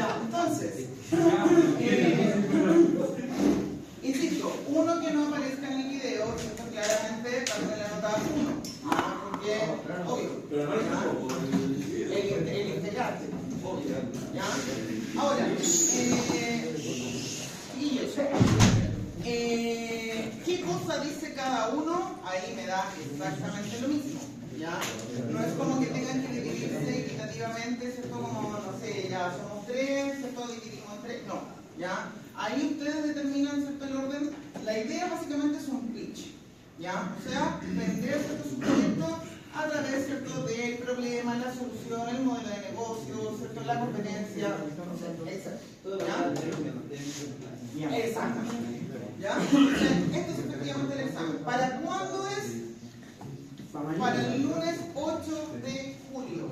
Ya, entonces, insisto, uno que no aparezca en el video, ¿cierto? Claramente también la nota 1. Porque, obvio. Pero no el integrante. Obvio. ¿Ya? Ahora, chiquillos, ¿qué cosa dice cada uno? Ahí me da exactamente lo mismo. ¿Ya? No es como que tengan que dividirse equitativamente, ¿cierto? Como, no sé, ya somos 3, ¿cierto? Dividimos en 3. No, ¿ya? Ahí ustedes determinan, ¿cierto? El orden. La idea básicamente es un pitch, ¿ya? O sea, vender, ¿cierto? Su proyecto a través, ¿cierto? Del problema, la solución, el modelo de negocio, ¿cierto? La competencia, exacto. ¿Ya? Exactamente. ¿Ya? Entonces, esto es efectivamente el examen. ¿Para cuándo es? Para el lunes 8 de julio.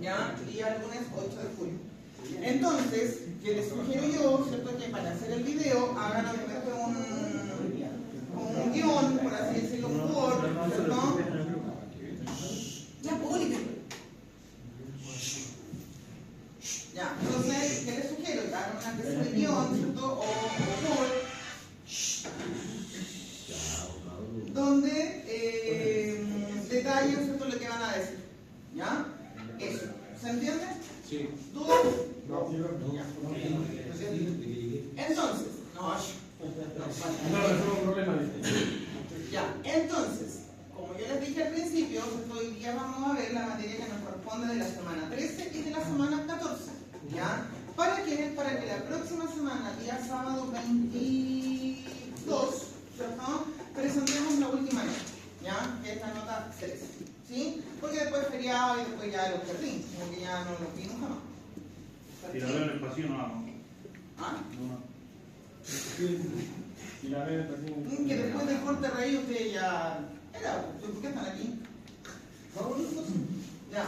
¿Ya? Día lunes 8 de julio. Entonces, que les sugiero yo, ¿cierto? Que para hacer el video hagan obviamente un guión, por así decirlo, Word, ¿cierto? Ya, publiquen. Ya, entonces, ¿qué les sugiero? Que hagan una especie de guión, ¿cierto? O Word, donde detallen, ¿cierto? Lo que van a decir. ¿Ya? Eso. ¿Se entiende? Sí. ¿Dudas? No. Entonces, ya, entonces, como yo les dije al principio, hoy día vamos a ver la materia que nos corresponde de la semana 13 y de la semana 14. ¿Ya? ¿Para qué? Para que la próxima semana, día sábado 22, ¿cierto? Presentemos la última nota, ¿ya? Que es la nota 3. ¿Sí? Porque después feriado y después ya los jardines, como que ya no los vimos jamás. Y la veo en el pasillo no vamos. ¿Ah? No. Y la veo en el pasillo. Que después del corte rey ustedes ya... ¿Por qué están aquí? Ya.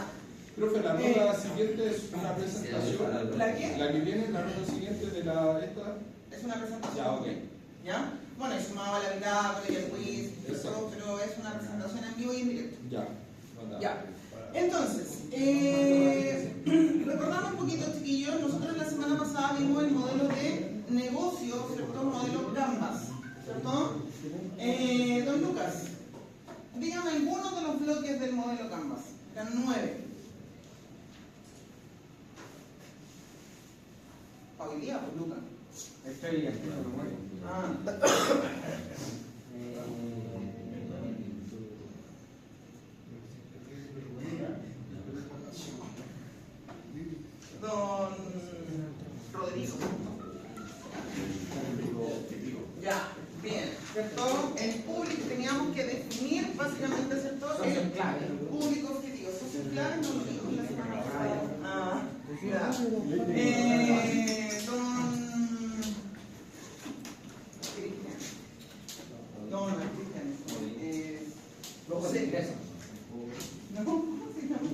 Profe, la nota siguiente es una presentación. ¿La qué? La que viene, la nota siguiente de esta. Es una presentación. Ya, ok. ¿Ya? Bueno, es sumado a la mitad, con el quiz, eso, pero es una presentación en vivo y en directo. Ya. Ya. Entonces, recordamos un poquito, chiquillos, nosotros la semana pasada vimos el modelo de negocio, ¿cierto? Modelo Canvas, ¿cierto? Don Lucas, dígame algunos de los bloques del modelo Canvas. Eran 9. Hoy día, pues, Lucas. Estoy haciendo memoria. Don Rodrigo. Ya, bien, ¿cierto? El público, teníamos que definir básicamente, ¿cierto? El público objetivo. Social clave no lo dijo la semana pasada. Ya. No es Cristian. José. No, ¿cómo se llama?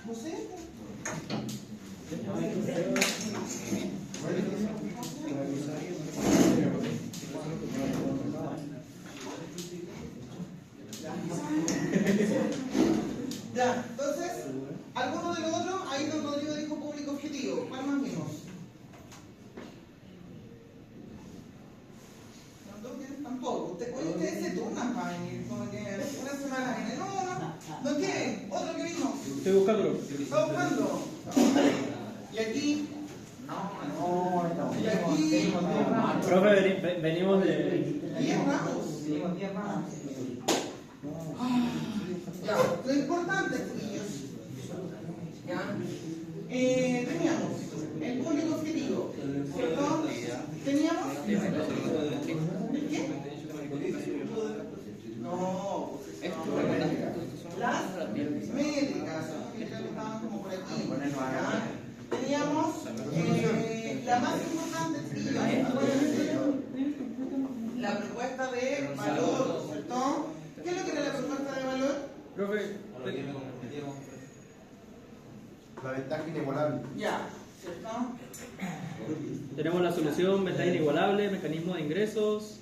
José. Ya, entonces, ¿alguno de los otros? Ahí don Rodrigo dijo público objetivo. ¿Cuál más vimos? Tampoco. Ustedes se turnan para venir, como que una semana viene. No. ¿No quieren? ¿Otro que vimos? Estoy buscando. ¿Está buscando? ¿Y aquí? No. ¿Y aquí? Profe, venimos de... 10 ramos. Tenemos 10 más. Ya, lo importante, chiquillos. Ya. Teníamos el público objetivo, ¿cierto? Teníamos. ¿El qué? No, las métricas, que estaban como por aquí. ¿Ya? Teníamos la más importante, chiquillos, la propuesta de valor, ¿cierto? ¿Qué es lo que era la propuesta de valor? Profe, La ventaja inigualable. Ya, ¿cierto? tenemos la solución, ventaja inigualable, mecanismo de ingresos,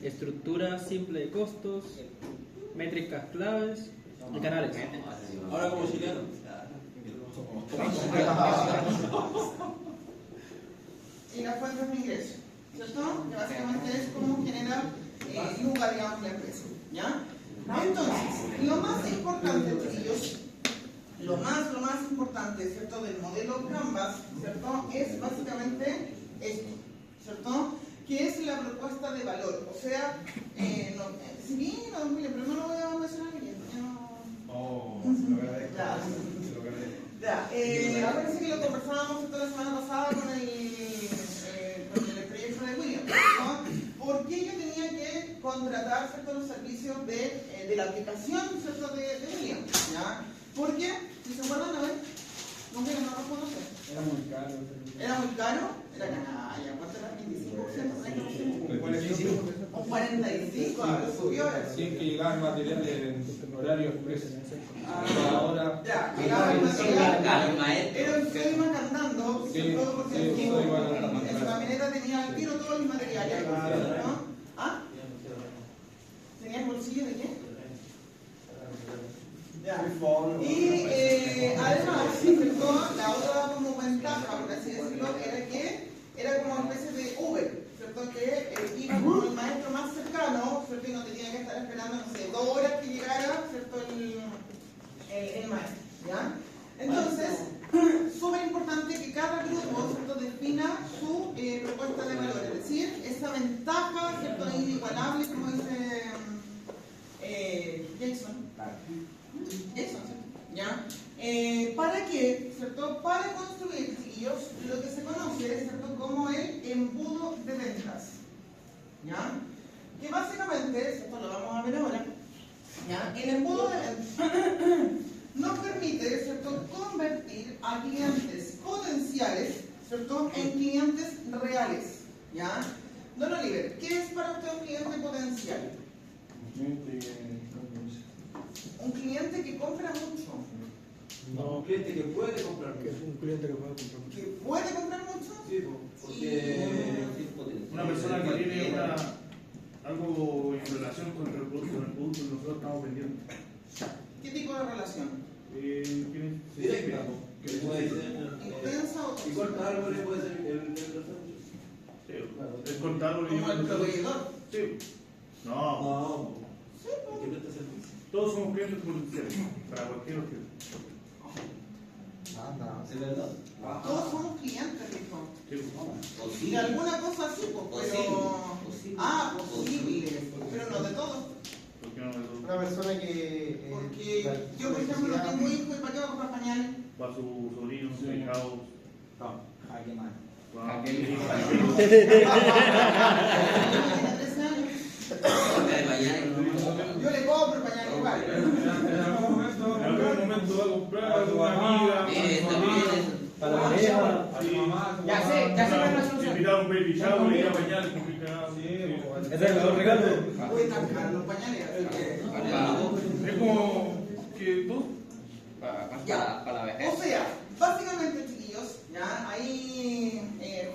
estructura simple de costos, métricas claves y canales. Ahora como chileno. Y las fuentes de ingreso, ¿cierto? Que básicamente es como genera lucas, digamos, la empresa, ¿ya? Entonces, lo más importante, chiquillos, lo más importante, ¿cierto? Del modelo Canvas, ¿cierto? Es básicamente esto, ¿cierto? Que es la propuesta de valor. O sea, si bien, pero no lo voy a mencionar aquí. Parece que lo conversábamos toda la semana pasada con el proyecto de William, ¿no? ¿Por qué yo tenía que contratar, ¿cierto?, los servicios de la aplicación, ¿cierto?, de William, ¿ya? Porque, si se acuerdan, a ver, no me lo reconocer. Era muy caro. ¿Era muy caro? Era canalla. ¿Cuánto era? ¿25%? Un 45%, ahora subió. Sí, que llegaba el material en horario expreso. Ahora. Ya, llegaba el material. Era un Soyma cantando, ¿cierto? Porque en su camioneta tenía al tiro todos los materiales, ¿no? ¿Ah? ¿Tenía el bolsillo de qué? Ya. Y además, ¿cierto? La otra como ventaja, por así decirlo, era que era como una especie de Uber, ¿cierto? Que iba como el maestro más cercano, ¿cierto? Y no tenía que estar esperando, no sé, 2 horas que llegara, ¿cierto? El maestro, ¿ya? Entonces, súper importante que cada grupo, ¿cierto?, defina su propuesta de valor, es decir, esa ventaja, ¿cierto?, inigualable, como dice Jason. Eso, ¿ya? ¿Para qué? ¿Cierto? Para construir, chiquillos, lo que se conoce, ¿cierto?, como el embudo de ventas, ¿ya? Que básicamente, esto lo vamos a ver ahora, ¿ya? El embudo de ventas nos permite, ¿cierto?, convertir a clientes potenciales, ¿cierto?, en clientes reales, ¿ya? Don Oliver, ¿qué es para usted un cliente potencial? Un cliente que compra mucho. No, un cliente que puede comprar mucho. Un cliente que puede comprar mucho. ¿Que puede comprar mucho? Sí, porque una persona que tiene algo en relación con el producto que nosotros estamos vendiendo. ¿Qué tipo de relación? directa, que puede ser ¿Intensa o y corta árboles puede ser el Sí, es cortar árboles. como el proveedor? Sí. No, no, Sí, que presta servicio. todos somos clientes potenciales para cualquier objetivo. ¿Es verdad? todos somos clientes, dijo. Sí. Y de alguna cosa así, pues, pero... Posible. Ah, posible, pero no de todos. ¿Por qué no me lo- Una persona que. Porque yo, por ejemplo, no tengo hijos y ¿para qué voy a comprar pañales? Va su sobrino, su hijado. Jaque mano. va- Tiene 13 años. Yo le compro pañales igual. En algún momento va a comprar a tu amiga, Para la pareja. a tu mamá. Ya sé la solución. Invitar a un baby shower y ir a bañar con Ese es el mejor regalo. Voy a estar caros los pañales, así que... Es como que tú. Ya. O sea, básicamente, chiquillos, ya ahí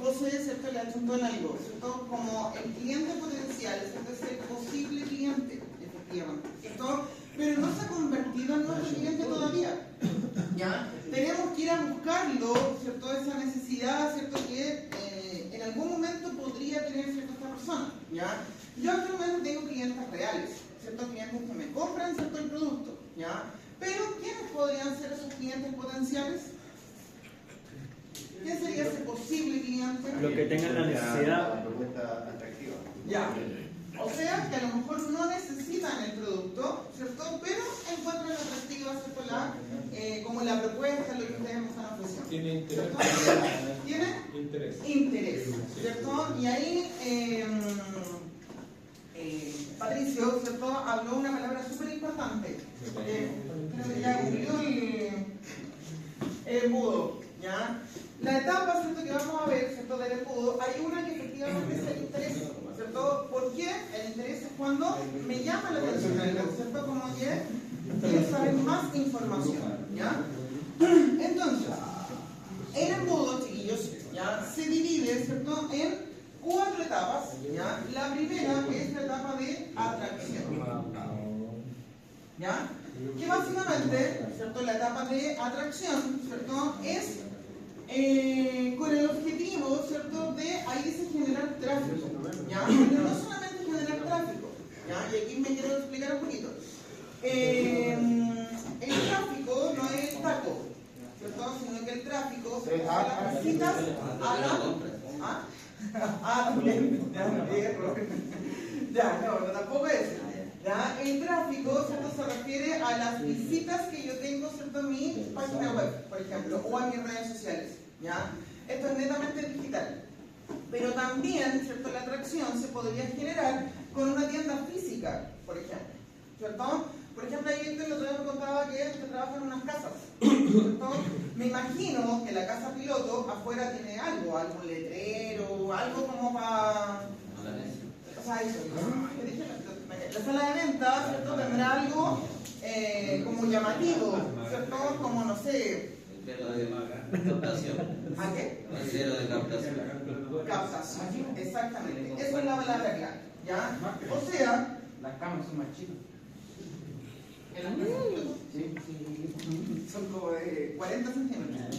José, ¿cierto?, le achuntó en algo, ¿cierto? Como el cliente potencial, ¿cierto?, es el posible cliente, efectivamente, ¿cierto? Pero no se ha convertido en nuestro cliente todavía, ¿ya? Tenemos que ir a buscarlo, ¿cierto?, esa necesidad, ¿cierto?, que en algún momento podría tener, ¿cierto?, esta persona, ¿ya? Yo actualmente tengo clientes reales, ¿cierto?, clientes que me compran, ¿cierto?, el producto, ¿ya? Pero, ¿quiénes podrían ser esos clientes potenciales? ¿Quién sería ese posible cliente? Los que tengan la necesidad. La propuesta atractiva. Ya. O sea, que a lo mejor no necesitan el producto, ¿cierto? Pero encuentran atractiva, ¿cierto? Como la propuesta, lo que ustedes me están ofreciendo. Tiene interés. ¿Cierto? ¿Tiene? Interés. Interés, ¿cierto? Y ahí Patricio, ¿cierto?, habló una palabra súper importante. Creo que ya cumplió el embudo, ¿ya? La etapa, ¿cierto?, que vamos a ver, ¿cierto?, del embudo, hay una que efectivamente es el interés, ¿cierto? ¿Por qué? El interés es cuando me llama la atención algo, ¿cierto? Como que quiero saber más información, ¿ya? Entonces, el embudo, chiquillos, ¿ya?, se divide, ¿cierto?, en 4 etapas, ¿ya? La primera es la etapa de atracción, ¿ya? Que básicamente ¿cierto? La etapa de atracción, ¿cierto? Es con el objetivo, ¿cierto? De ahí dice generar tráfico, ¿ya? Pero no solamente generar tráfico, ¿ya? Y aquí me quiero explicar un poquito. El tráfico no es el taco, ¿cierto? Sino que el tráfico se usa las visitas a la... también. Ya, no, tampoco es. ¿Ya? El tráfico, ¿cierto? Se refiere a las visitas que yo tengo, ¿cierto? A mi página web, por ejemplo, o a mis redes sociales, ¿ya? Esto es netamente digital. Pero también, ¿cierto? La atracción se podría generar con una tienda física, por ejemplo, ¿cierto? Por ejemplo, ahí el otro día me contaba que trabaja en unas casas, ¿cierto? Me imagino que la casa piloto afuera tiene algo, algún letrero, algo como para... O sea, eso, la sala de venta, ¿cierto? Tendrá algo como llamativo, ¿cierto? Como, no sé... Captación. ¿A qué? Cero de captación. Captación, exactamente. Esa es la palabra clave, ¿ya? O sea... Las camas son más chicas. Son como de 40 centímetros.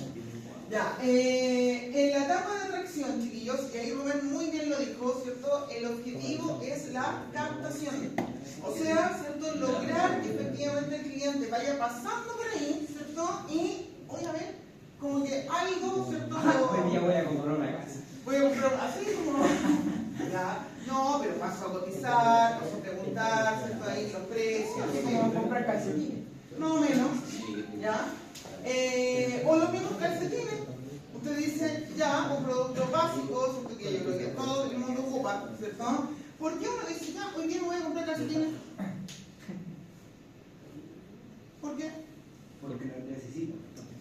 Ya, en la etapa de atracción, chiquillos, y ahí Rubén muy bien lo dijo, ¿cierto? El objetivo es la captación. O sea, ¿cierto? Lograr que efectivamente el cliente vaya pasando por ahí, ¿cierto? Y, oye, a ver, como que algo, ¿cierto? Hoy día voy a comprar una casa. Voy a comprar, así como... ¿Ya? No, pero paso a cotizar, paso a preguntar, ¿cierto? Ahí los precios, Así como comprar calcetines. más o menos, ¿ya? O los mismos calcetines. Usted dice, ya, un producto básico, ¿cierto? Que yo creo que todo el mundo ocupa, ¿cierto? ¿Por qué uno dice, ya, hoy día me voy a comprar calcetines? ¿Por qué? Porque lo necesito.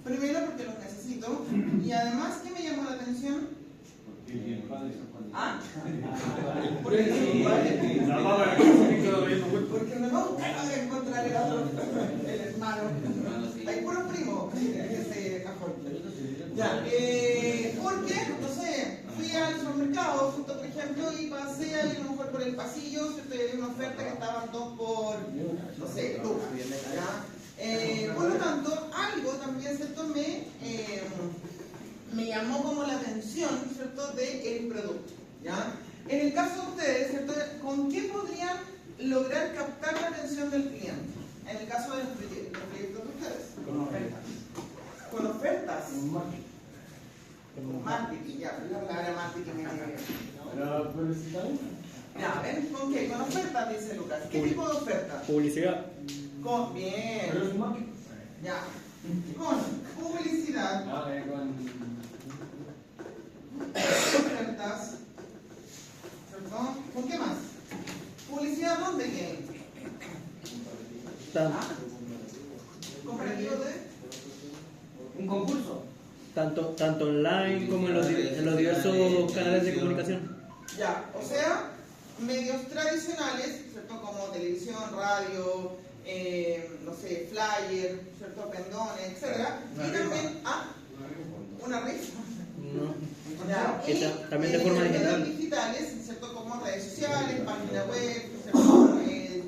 Primero porque los necesito, y además, ¿qué me llamó la atención? ¿Ah? Porque La mamá que se quedó viendo, güey. porque me gusta encontrar el otro, el hermano. Hay puros primos en ese cajón. Ya, porque, no sé, fui al supermercado, ¿cierto? Por ejemplo, y pasé ahí a lo mejor por el pasillo, ¿cierto? Y había una oferta que estaban 2 por, no sé, lucas, ¿ya? Por lo tanto, algo también, ¿cierto? Me llamó como la atención, ¿cierto? Del producto, ¿ya? En el caso de ustedes, ¿cierto? ¿Con qué podrían lograr captar la atención del cliente? En el caso de los proyectos de ustedes. Con ofertas. Con ofertas. Con marketing. Con marketing, ya, la palabra marketing me viene bien. Pero si está bien. Ya, ¿ven? ¿Con qué? Con ofertas, dice Lucas. ¿Qué tipo de oferta? Publicidad. Con, bien. Pero es marketing. Ya. Con publicidad, ofertas, ¿cierto? ¿Con qué más? Publicidad, ¿dónde quieren? ¿Comparativo de? Un concurso. Tanto online como en los diversos canales de comunicación. Ya, o sea, medios tradicionales, ¿cierto? Como televisión, radio, no sé, flyer, ¿cierto? Pendones, etc. Y también, una rifa. No. Ya, Que y también de forma digital. medios digitales, ¿cierto? Como redes sociales, página web, ¿cierto?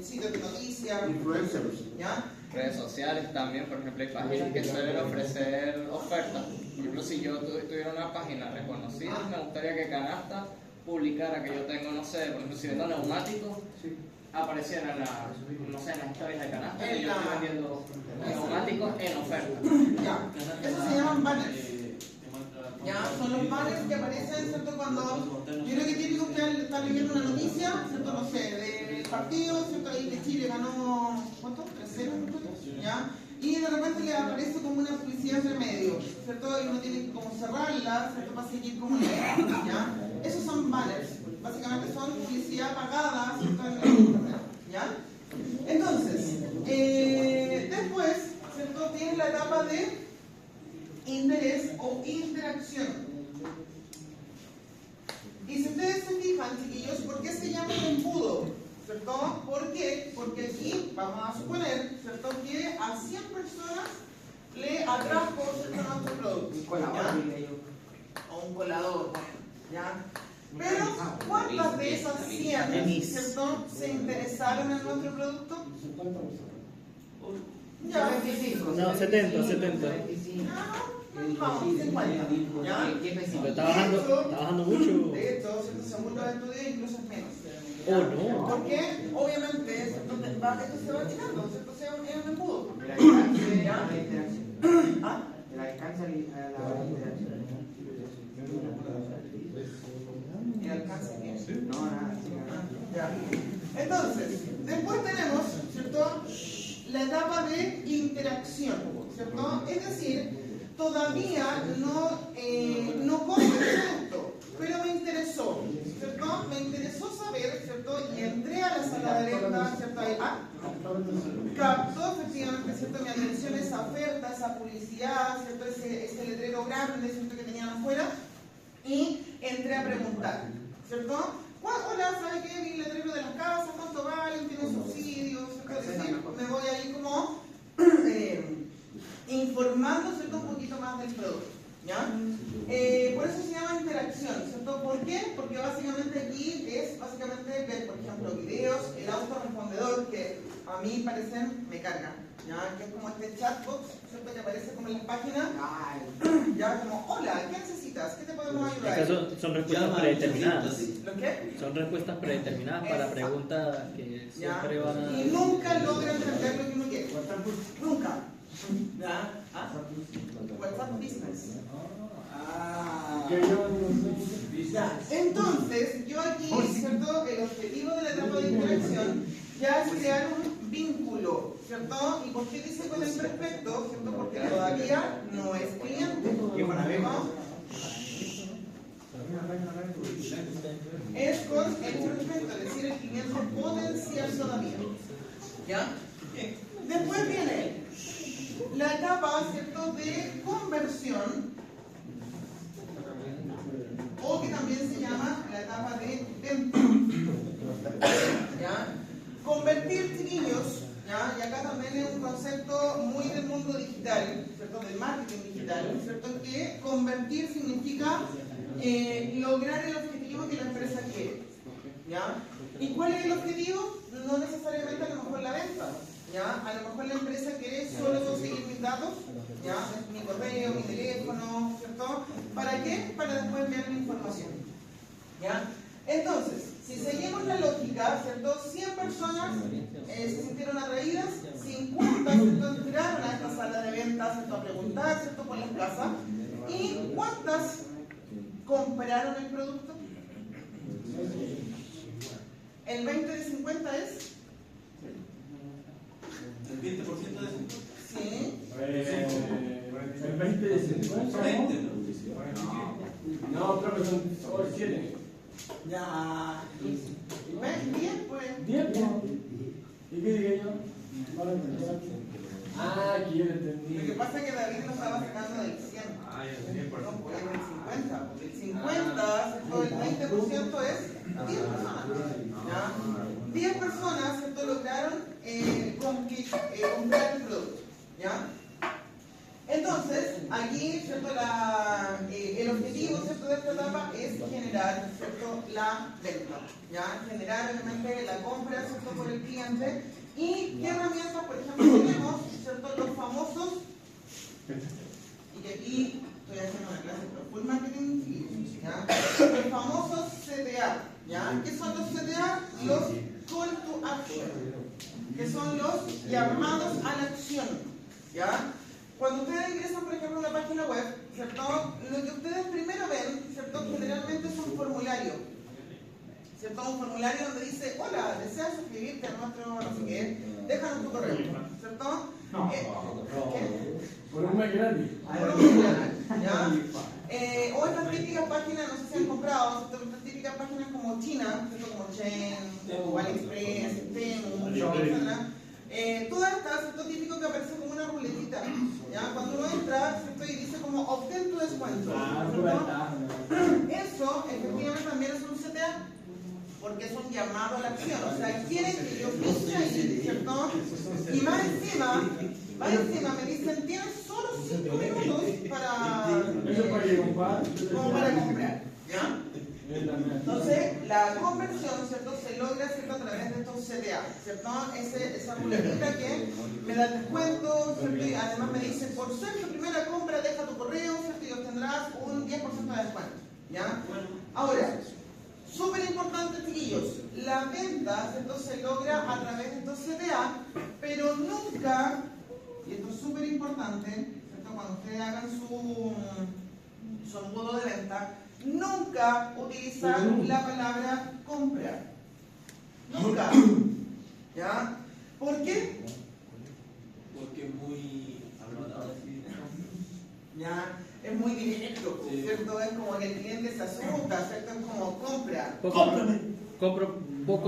Sitios de noticias, Influencers. ¿ya? Redes sociales también, por ejemplo, hay páginas que suelen ofrecer ofertas. Por ejemplo, si yo tuviera una página reconocida, me gustaría que Canasta publicara que yo tengo, no sé, por ejemplo, si vendo neumáticos, apareciera en no sé, en las historias de Canasta que yo estoy vendiendo neumáticos en oferta. Ya, eso se llaman banners. Ya, son los banners que aparecen, ¿cierto? Cuando yo creo que típico que están leyendo una noticia, ¿cierto? No sé, del partido, ¿cierto? Ahí que Chile ganó, ¿cuánto? 3-0, ¿ya? Y de repente le aparece como una publicidad entre medio, ¿cierto? Y uno tiene que como cerrarla, ¿cierto? Para seguir como leyendo, ¿ya? Esos son banners, básicamente son publicidad pagada, ¿cierto? En internet, ¿ya? Entonces, después, ¿cierto? Tienes la etapa de interés o interacción. Y si ustedes se fijan, chiquillos, ¿por qué se llama embudo? ¿Cierto? ¿Por qué? Porque aquí vamos a suponer, ¿cierto? Que a 100 personas le atrajo, ¿cierto? Nuestro producto. Un colador, diría yo. O un colador, ¿ya? Pero, ¿cuántas de esas 100, ¿cierto? se interesaron en nuestro producto? Ya. 25. No, 70. Vamos, 50. ¿Ya? Pero está bajando mucho. De hecho, según los estudios, incluso es menos. Oh, no. Porque, obviamente, ¿cierto? Esto se va tirando, ¿cierto? Es un embudo. El alcance a la interacción. ¿Ah? El alcance a la interacción. ¿El alcance qué? No, nada. Ya. Entonces, después tenemos, ¿cierto? La etapa de interacción, ¿cierto? Es decir, todavía no compro el producto, pero me interesó, ¿cierto? Me interesó saber, ¿cierto? Y entré a la sala de venta, ¿cierto? Captó efectivamente, ¿cierto? Mi atención esa oferta, esa publicidad, ¿cierto? Ese letrero grande, ¿cierto? Que tenían afuera, y entré a preguntar, ¿cierto? Hola, ¿sabe qué? Mi letrero de las casas, ¿cuánto valen? ¿Tiene subsidios? ¿Cierto? Es decir, me voy ahí como informando, ¿cierto? Un poquito más del producto, ¿ya? Por eso se llama interacción, ¿cierto? ¿Por qué? Porque básicamente aquí es ver, por ejemplo, videos, el autorrespondedor, que a mí parecen, me carga, ¿ya? Que es como este chatbox, ¿cierto? Que aparece como en las páginas, ya como, hola, ¿qué necesitas? ¿Qué te podemos ayudar? Esas son respuestas predeterminadas. ¿Lo qué? Son respuestas predeterminadas para preguntas que siempre van a... Y nunca logran entender lo que uno quiere. Nunca. ¿Ya? ¿Ah? WhatsApp Business. Ya. Entonces, yo aquí, ¿cierto? El objetivo de la etapa de interacción ya es crear un vínculo, ¿cierto? ¿Y por qué dice con el prospecto? ¿Cierto? Porque todavía no es cliente. ¿No? Es con el prospecto, es decir, el cliente potencial todavía. ¿Ya? Después viene la etapa, ¿cierto?, de conversión, o que también se llama la etapa de venta. ¿Ya? Convertir, chiquillos, ¿ya? Y acá también es un concepto muy del mundo digital, ¿cierto?, del marketing digital, ¿cierto?, que convertir significa lograr el objetivo que la empresa quiere. ¿Ya? ¿Y cuál es el objetivo? No necesariamente a lo mejor la venta. ¿Ya? A lo mejor la empresa quiere solo conseguir mis datos, ¿ya? Mi correo, mi teléfono, ¿cierto? ¿Para qué? Para después enviar mi información. ¿Ya? Entonces, si seguimos la lógica, ¿cierto? 100 personas se sintieron atraídas, 50, ¿cierto?, entraron a esta sala de ventas, ¿cierto?, a preguntar, ¿cierto?, por las casas, y ¿cuántas compraron el producto? El 20 de 50 es... ¿El 20% de eso? Sí. El 20 de 50. 20, No, creo que son 7. Ya. ¿Ves? 10, pues. 10. ¿Y qué dije yo? Que yo lo entendí. Lo que pasa es que David lo estaba sacando del 100. No, pues del 50. Porque el 50, ¿cierto? El 20% es 10 personas. ¿Ya? 10 personas, ¿cierto?, lograron comprar el producto. ¿Ya? Entonces, aquí, ¿cierto?, el objetivo, ¿cierto?, de esta etapa es generar, ¿cierto?, la venta. ¿Ya? Generar realmente la compra, ¿cierto?, por el cliente. ¿Y qué herramientas, por ejemplo, tenemos, ¿cierto?, los famosos, y que aquí estoy haciendo una clase, pero full marketing, ¿ya? Los famosos CTA, ¿ya? ¿Qué son los CTA? Los call to action, que son los llamados a la acción, ¿ya? Cuando ustedes ingresan, por ejemplo, a una página web, ¿cierto?, lo que ustedes primero ven, ¿cierto?, generalmente es un formulario, ¿cierto? Un formulario donde dice, hola, ¿deseas suscribirte a nuestro no sé qué? Déjanos tu correo, ¿cierto? No. ¿Qué? Por un mes gratis. Por un mes gratis, ¿ya? O estas típicas páginas, no sé si han comprado, ¿cierto? Estas típicas páginas como China, ¿cierto? Como Chen, o AliExpress, Temu, etc. Todas estas, ¿cierto? Típico que aparece como una ruletita, ¿ya? Cuando uno entra, ¿cierto?, y dice como obtén tu descuento, ¿cierto? Eso, efectivamente, también es un CTA, porque es un llamado a la acción, o sea, quieren que yo pinche ahí, ¿cierto? Y más encima me dicen, tienes solo 5 minutos para... Eso para que comprar. como para comprar, ¿ya? Entonces, la conversión, ¿cierto?, se logra, ¿cierto?, a través de estos CTA, ¿cierto? Esa ruletita que me da el descuento, ¿cierto? Y además me dice, por ser tu primera compra, deja tu correo, ¿cierto?, y obtendrás un 10% de descuento, ¿ya? Ahora, súper importante, chiquillos, la venta, ¿cierto?, se logra a través de estos CTA, pero nunca, y esto es súper importante, ¿cierto?, cuando ustedes hagan su embudo de venta, nunca utilizar la palabra comprar. Nunca. ¿Ya? ¿Por qué? Porque es muy Ya, es muy directo, ¿cierto? Es como que el cliente se asusta, ¿cierto? Es como compra. Poco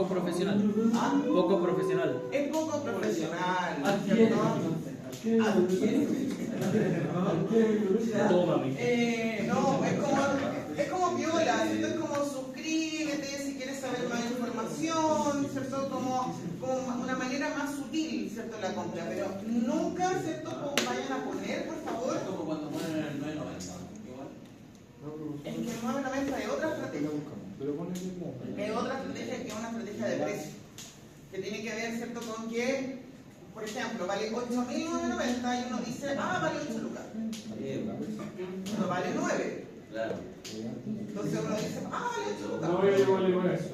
profesional. ¿Ah? Poco profesional. Es poco profesional, ¿cierto? Tómame. No, es como viola, ¿cierto? Es como suscríbete si quieres saber más información, ¿cierto? Como una manera más sutil, ¿cierto? La compra, pero nunca, ¿cierto? Como vayan a poner, por favor. como cuando ponen el 990. Igual. Es que el 990 es otra estrategia. Es otra estrategia que es una estrategia de precio. Que tiene que ver, ¿cierto? Con que, por ejemplo, vale 8.990 y uno dice, vale 8 lucas. No vale 9. Claro. Entonces uno dice, vale 8 lucas. No, yo digo eso.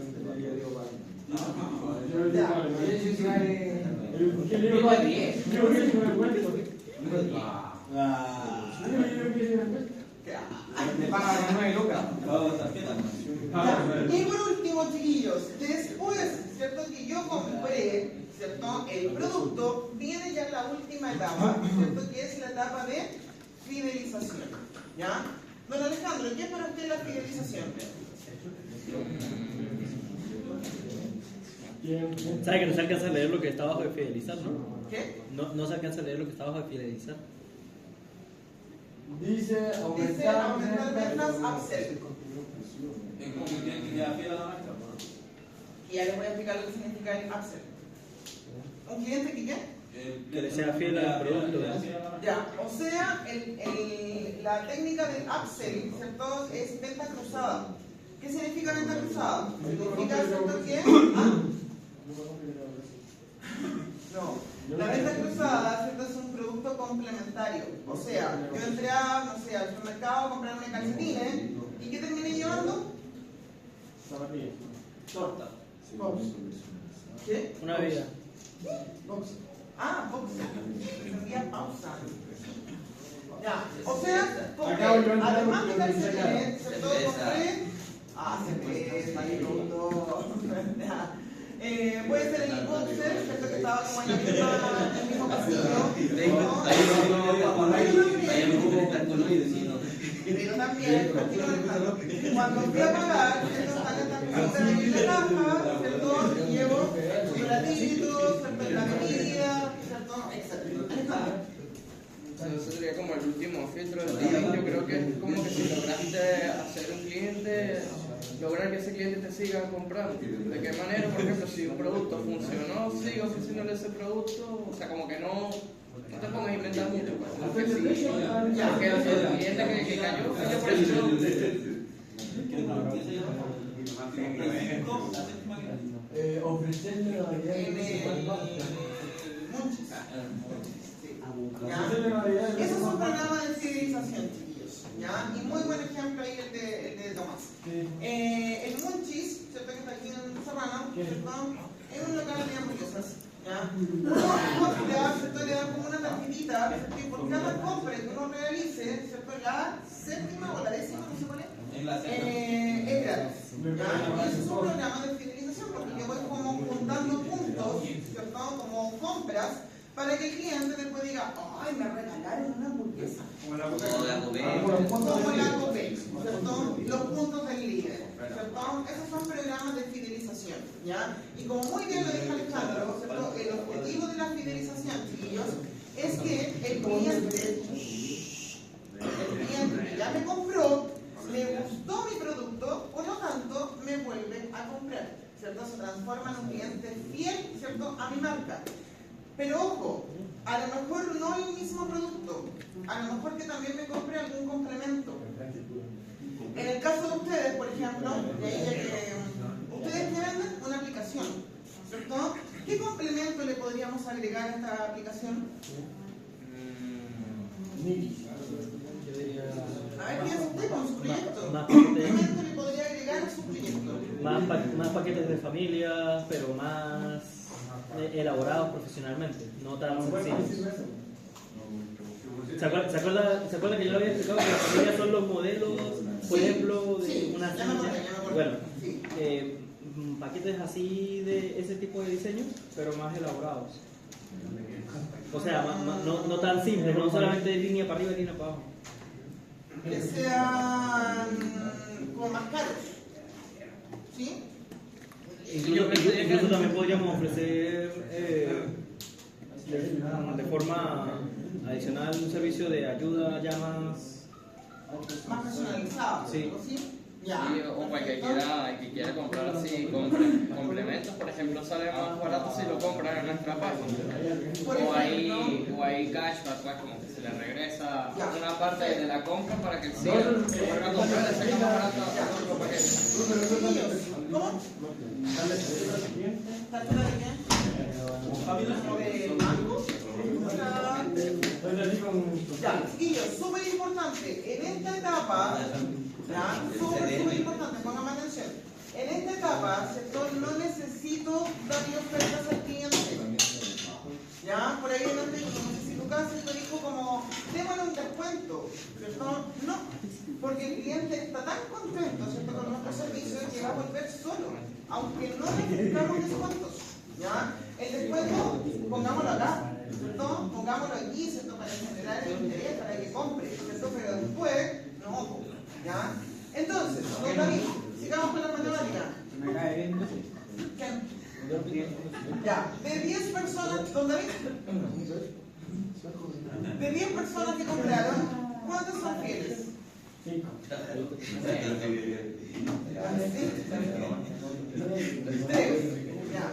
Me pagan 9 lucas. Y por último, chiquillos, después, ¿cierto?, que yo compré, ¿cierto?, el producto, viene ya la última etapa, ¿cierto?, que es la etapa de fidelización. ¿Ya? Don Alejandro, ¿qué es para usted la fidelización? ¿Sabe que no se alcanza a leer lo que está abajo de fidelizar, no? ¿Qué? No se alcanza a leer lo que está abajo de fidelizar. Dice Dice aumentar ventas, upsell. Es como que tienen que quedar fiel a la marca. Y ya les voy a explicar lo que significa el upsell. ¿Un cliente que qué? Que le sea fiel al producto. Ya, o sea, la técnica del upsell, ¿cierto?, es venta cruzada. ¿Qué significa venta cruzada? Significa, ¿cierto?, que... No, la venta cruzada, ¿cierto?, es un producto complementario. O sea, yo entré a, no sé, al supermercado a comprarme calcetines, ¿y qué terminé llevando? Torta. Box. ¿Qué? Una bebida. Box. Box. Sería pausa. Ya, o sea, compré, además de calcetines, ¿cierto?, compré... cerveza, producto... puede ser el boxer, ¿cierto?, que estaba como en el mismo pasillo. Pero también, cuando fui a pagar, ¿cierto?, están estas cosas en la caja, ¿cierto?, y llevo chocolatitos, ¿cierto?, la bebida, ¿cierto?, etcétera. Eso sería como el último filtro del día. Yo creo que es como que si lograste hacer un cliente, lograr que ese cliente te siga comprando. ¿De qué manera? Por ejemplo, si un producto funcionó, sigue ofreciéndole ese producto. O sea, como que no te pongas a inventar mucho. Pues. Como que sí, ya que el cliente que cayó por el producto. Ofrecerle la Esos son programas de fidelización, chiquillos, ¿ya? Y muy buen ejemplo ahí el de Tomás. El Munchies, ¿cierto?, que está aquí en Serrano, ¿cierto?, es un local de hamburguesas, ¿ya? Uno ¿cierto?, le dan como una tarjetita, ¿cierto?, y por cada compra que uno realice, ¿cierto?, la séptima o la décima, no sé cuál es, es gratis, ¿ya? Y ese es un programa de fidelización porque yo voy como juntando puntos, ¿cierto?, como compras, para que el cliente después diga, ¡ay, me regalaron una hamburguesa! Como la Copé. Como la Copé, ¿cierto? Los puntos del líder, ¿cierto? Esos son programas de fidelización, ¿ya? Y como muy bien lo dijo Alejandro, ¿cierto?, el objetivo de la fidelización, chiquillos, es que el cliente que ya me compró, le gustó mi producto, por lo tanto, me vuelve a comprar, ¿cierto? Se transforma en un cliente fiel, ¿cierto?, a mi marca. Pero ojo, a lo mejor no el mismo producto, a lo mejor que también me compre algún complemento. En el caso de ustedes, por ejemplo, de ahí que ustedes me venden una aplicación, ¿cierto? ¿Qué complemento le podríamos agregar a esta aplicación? Yo diría A ver, ¿qué hace usted con su proyecto? más ¿Qué complemento le podría agregar a su proyecto? más paquetes de familia, pero más elaborados profesionalmente, no tan sencillos. ¿Se acuerda que yo le había explicado que las familias son los modelos, por Sí, ejemplo, de sí, una ya me acordé, silla? ya me acordé. Bueno, Sí. paquetes así de ese tipo de diseño, pero más elaborados. O sea, no tan simples, no solamente de línea para arriba y línea para abajo. Que sean como más caros, ¿sí? Incluso también podríamos ofrecer de forma adicional un servicio de ayuda ya Más personalizado, Sí. ¿sí? Ya. Sí, o para el que quiera comprar así complementos, por ejemplo, sale más barato si lo compran en nuestra página. Por O ejemplo, hay cashback, pues como que se le regresa Ya. una parte de la compra para que el que vuelva a comprar le salga más barato a otro paquete. chiquillos, ¿cómo? ¿Tarjeta de qué? ¿Como de banco? Ya, chiquillos, súper importante. En esta etapa, ya, súper importante, pónganme atención. En esta etapa, ¿cierto? No necesito darle ofertas al cliente. Ya, por ahí delante, no sé si tu casa te dijo como, démosle un descuento, ¿cierto? No, porque el cliente está tan contento, ¿cierto? Con nuestro servicio que va a volver solo, aunque no necesitamos descuentos, ¿ya? El descuento, pongámoslo acá, ¿cierto? Pongámoslo aquí, ¿cierto? Para generar el interés, para que compre, ¿cierto? Pero después, no, ¿ya? Entonces, don David, sigamos con la matemática. ¿Qué? Ya, de 10 personas, don David, de 10 personas que compraron, ¿cuántos son fieles? 5. 3. Ya.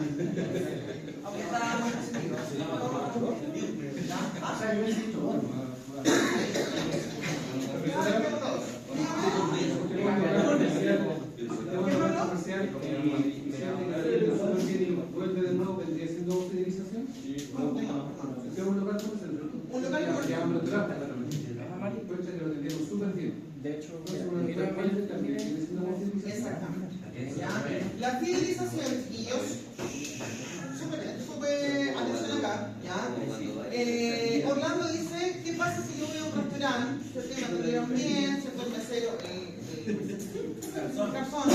Aunque está muy positivo. ¿Ya? Ah, ¿Vuelve de nuevo? ¿Vendría siendo fidelización? ¿Hacemos un local comercial? un local comercial. Cuenta que lo entendemos súper bien. De hecho, Exactamente. ¿Ya? La fidelización, chiquillos, súper atención acá, ¿ya? Orlando dice, ¿qué pasa si yo voy a un restaurante, ¿cierto? Me atendieron bien, ¿cierto? El mesero, el garzón,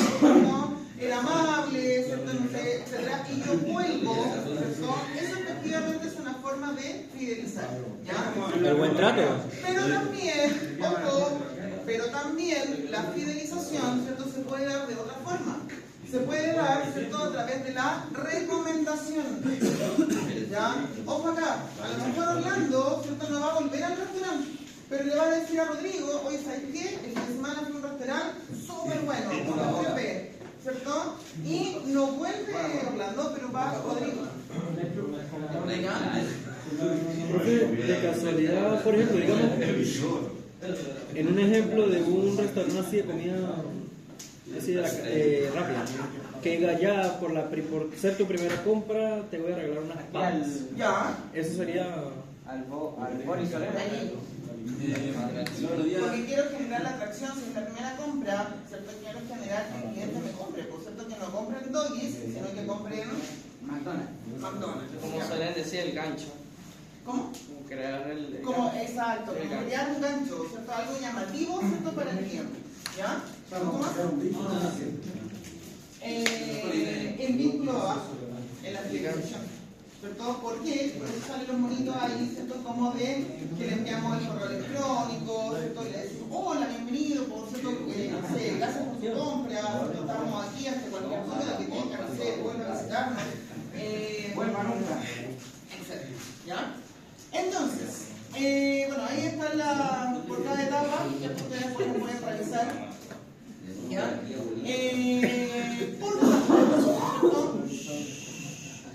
¿no? Era amable, ¿cierto? No sé, etcétera, y yo vuelvo, ¿cierto? Eso efectivamente es una forma de fidelizar, ¿ya? el buen trato. Pero también, ojo, pero también la fidelización, ¿cierto? Se puede dar de otra forma. Se puede dar, ¿cierto? A través de la recomendación. ¿Ya? Ojo acá, a lo mejor Orlando, ¿cierto? No va a volver al restaurante, pero le va a decir a Rodrigo, oye, ¿sabes qué? El fin de semana fue a un restaurante súper bueno, no vuelve, ¿cierto? Y no vuelve Orlando, pero va Rodrigo. ¿Ya? De casualidad, por ejemplo, digamos, en un ejemplo de un restaurante así de comida así de rápida, que diga ya por ser tu primera compra te voy a regalar unas papas. Ya. Eso sería Al Boris Solera. Porque quiero generar la atracción, si es la primera compra, ¿cierto? Quiero generar que el cliente me compre, por cierto que no compren Doggies, sino que compren McDonald's. Como suelen decir, el gancho. ¿Cómo? Como crear el Como, gancho. exacto, El como gancho. crear un gancho, ¿cierto? Algo llamativo, ¿cierto? Para el cliente. ¿Ya? ¿Cómo más? El vínculo abajo, en la fidelización. ¿Cierto? ¿Por qué? Porque salen los monitos ahí, ¿cierto? Como de que le enviamos el correo electrónico, ¿cierto? Y le decimos, hola, bienvenido, por cierto, no sé, gracias por su compra, ¿cierto? Estamos aquí hasta cualquier cosa que tenga, no sé, vuelva a visitarnos. Vuelva nunca. Etcétera. ¿Ya? Entonces, bueno, ahí está por cada etapa, ¿cierto? Ustedes pueden realizar. ¿Ya? Por lo tanto, ¿cierto?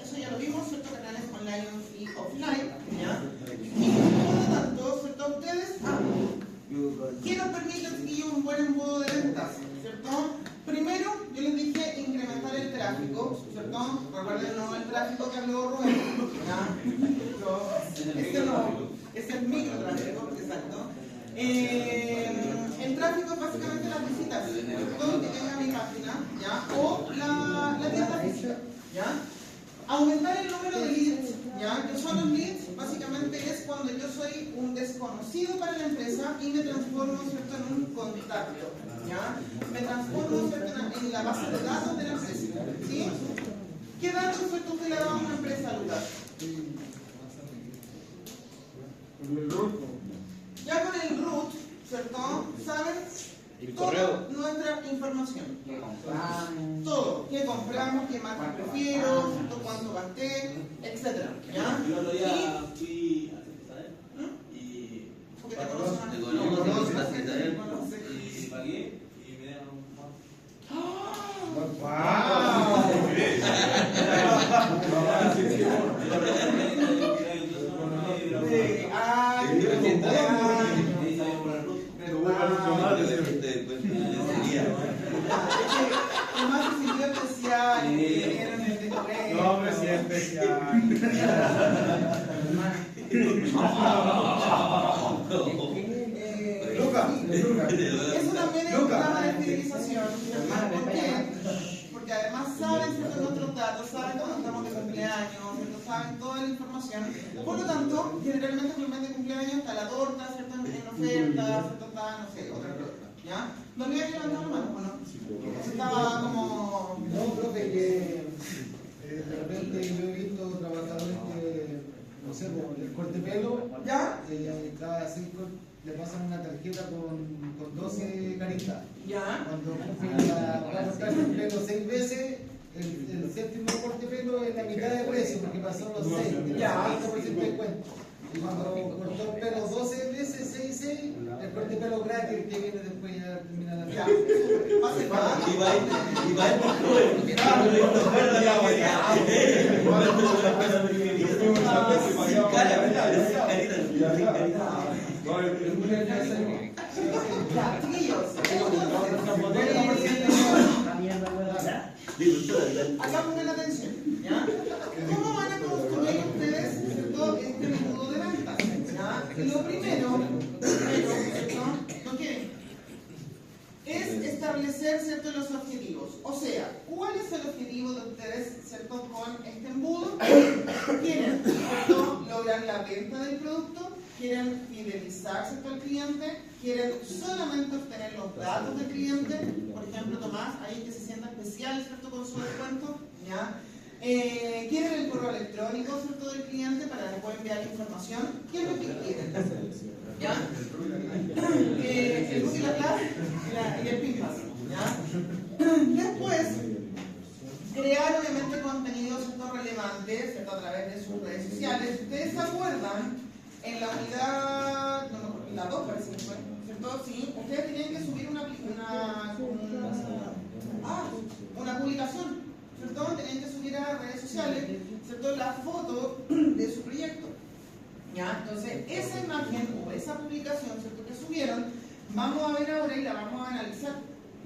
Eso ya lo vimos, ¿cierto? Canales online y offline, ¿ya? Y por lo tanto, ¿cierto? Ustedes, ¿qué nos permite, chiquillos, un buen embudo de ventas? ¿Cierto? Primero, yo les dije incrementar el tráfico, ¿cierto? Recuerden, no el tráfico que habló Rubén, este no, es el microtráfico, exacto. El tráfico es básicamente las visitas, ¿cierto? Que tenga mi página, ¿ya? O la tienda física, ¿ya? Aumentar el número de leads, ¿ya? ¿Qué son los leads? Básicamente es cuando yo soy un desconocido para la empresa y me transformo, ¿cierto?, en un contacto, ¿ya? Me transformo, ¿cierto?, en la base de datos de la empresa, ¿sí? ¿Qué datos, ¿cierto?, usted le da a una empresa, Lucas? Ya con el root, ¿cierto?, ¿sabes? Toda nuestra información. Todo. ¿Qué compramos? ¿Qué marca prefiero? ¿Cuánto gasté? Etcétera. ¿Ya? El otro día fui a César y porque te conocen. te conoces a César y pagué y me dieron un No, me siento especial. Eso también es un programa de fidelización. ¿Por qué? Porque además saben, ¿cierto?, nuestros datos, saben cuando estamos de cumpleaños, ¿cierto?, saben toda la información. Por lo tanto, generalmente en el mes de cumpleaños está la torta, ¿cierto?, en oferta, ¿cierto?, está, no sé, otra torta, ¿ya? ¿No le había levantado la mano o no? Estaba como... No, profe, que de repente yo he visto trabajadores que, no sé, el corte pelo, ¿ya? cada 5 le pasan una tarjeta con 12 caritas. ¿Ya? Cuando cumplen va a cortarse el pelo 6 veces, el séptimo corte pelo es la mitad de precio, porque pasó los 6, el 50% de descuento. Y cuando cortó el pelo 12 veces, 6, el corte de pelo gratis, el que viene después ya termina la Ya. y va el Ya, chiquillos. Acá pongan atención, ¿ya? ¿Cómo van a construir ustedes, ¿cierto?, este método de ventas? ¿Ya? Lo primero, ¿cierto?, ¿no qué? Es establecer, ¿cierto?, los objetivos. O sea, ¿cuál es el objetivo de ustedes, ¿cierto?, con este embudo? ¿Quieren, ¿cierto?, lograr la venta del producto? ¿Quieren fidelizar, ¿cierto?, al cliente? ¿Quieren solamente obtener los datos del cliente? Por ejemplo, Tomás, ahí que se sienta especial, ¿cierto?, con su descuento, ¿ya? ¿Quieren el correo electrónico, ¿cierto?, del cliente para después enviar información? ¿Qué es lo que quieren? ¿Ya? El book y la clase y el pinpas, ¿ya? Después, crear obviamente contenido, ¿cierto?, relevante, ¿cierto?, a través de sus redes sociales. ¿Ustedes se acuerdan? En la unidad, no, la 2 parece que fue, ¿cierto? Sí, ustedes tenían que subir una publicación, ¿cierto? Tenían que subir a redes sociales, ¿cierto?, la foto de su proyecto, ¿ya? Entonces, esa imagen o esa publicación, ¿cierto?, que subieron, vamos a ver ahora y la vamos a analizar,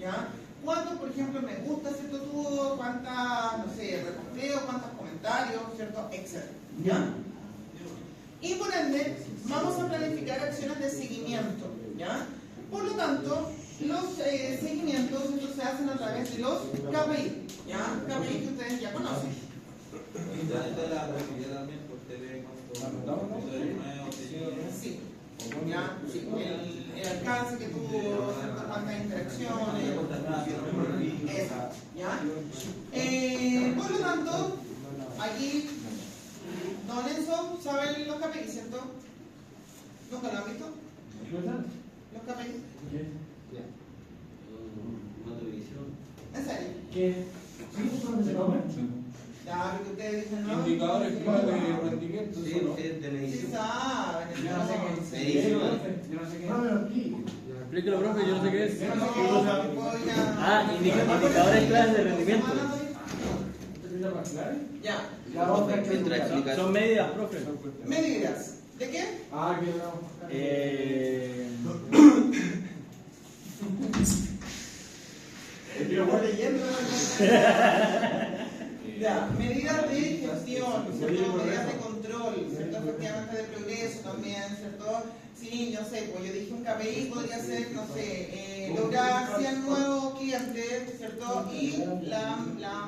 ¿ya? ¿Cuántos, por ejemplo, me gusta, ¿cierto?, tuvo, cuántas, no sé, reposteos, cuántos comentarios, ¿cierto?, etcétera, ¿ya? Y por ende, vamos a planificar acciones de seguimiento, ¿ya? Por lo tanto, los seguimientos se hacen a través de los KPI, ¿ya? KPI que ustedes ya conocen. Sí, ¿ya? Sí. El alcance que tuvo, cuántas interacciones, eso, ¿ya? Por lo tanto, aquí... Don Enzo, ¿saben los KPI, cierto? ¿Nunca lo han visto? ¿Los KPI? ¿En serio? ¿Qué? Ya, porque ustedes dicen, ¿no? Indicadores clave de rendimiento. Sí, ¿no? Sí saben, Yo no sé qué es. Yo no sé qué es. Explíquelo, profe, yo no sé qué es. Ah, indicadores claves de rendimiento. Ya. Son medidas, profe. Medidas. ¿De qué? Ah, que no. leyendo. Ya, medidas de gestión, ¿cierto? Medidas de control, ¿cierto? Efectivamente de progreso también, ¿cierto? Sí, no sé, pues yo dije un KPI podría ser, no sé, lograr 100 nuevos clientes, ¿cierto? Y la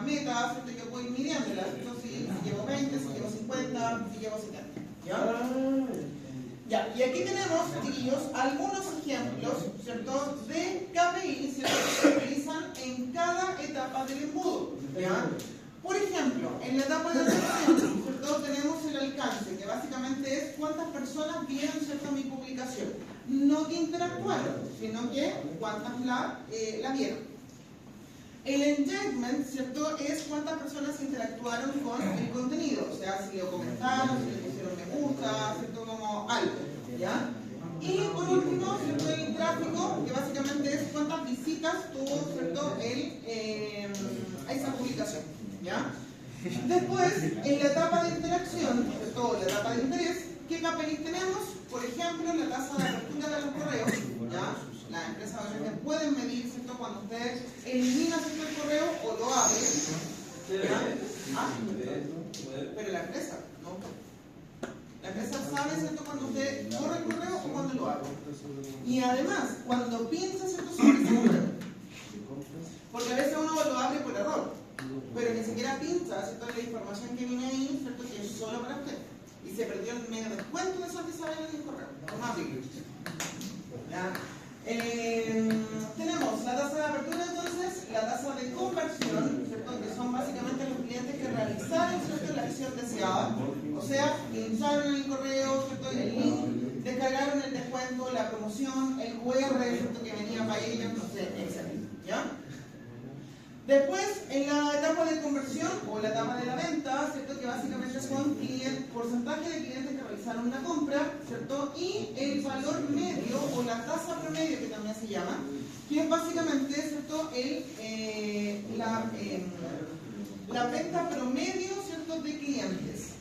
meta, ¿cierto? Yo puedo ir midiéndola, ¿cierto? Si llevo 20, si llevo 50, si llevo 70, ¿ya? Ya, y aquí tenemos, chiquillos, algunos ejemplos, ¿cierto? De KPI, ¿cierto? Que se utilizan en cada etapa del embudo, ¿ya? Por ejemplo, en la etapa de atención, ¿cierto? Tenemos el alcance, que básicamente es cuántas personas vieron, ¿cierto? Mi publicación. No que interactuaron, sino que cuántas la vieron. El engagement, ¿cierto? Es cuántas personas interactuaron con el contenido, o sea, si lo comentaron, si le pusieron me gusta, ¿cierto? Como algo, ¿ya? Y por último, ¿cierto? El tráfico, que básicamente es cuántas visitas tuvo, ¿cierto? Esa publicación, ¿ya? Después, en la etapa de interacción, ¿cierto? La etapa de interés, ¿qué KPIs tenemos? Por ejemplo, la tasa de apertura de los correos, ¿ya? Las empresas obviamente pueden medir, ¿cierto? Cuando usted elimina, ¿cierto? El correo o lo abre, ¿ya? Pero la empresa, ¿no? La empresa sabe, ¿cierto? Cuando usted corre el correo o cuando lo abre. Y además, cuando piensa, ¿cierto? Sobre ese correo. Porque a veces uno lo abre por error, pero ni siquiera piensa, ¿cierto? La información que viene ahí, ¿cierto? Que es solo para usted. Y se perdió el medio descuento de Santa Isabel en el correo. Vamos a abrirlo. ¿Ya? Tenemos la tasa de apertura, entonces, la tasa de conversión, ¿cierto? Que son básicamente los clientes que realizaron, ¿cierto? La acción deseada, o sea, pincharon en el correo, ¿cierto? El link, descargaron el descuento, la promoción, el QR, ¿cierto? Que venía para ellos, no sé, etc. ¿Ya? Después, en la etapa de conversión o la etapa de la venta, ¿cierto? Que básicamente son porcentaje de clientes que realizaron una compra, ¿cierto? Y el valor medio o la tasa promedio, que también se llama, que es básicamente, ¿cierto? La venta promedio, ¿cierto? De clientes.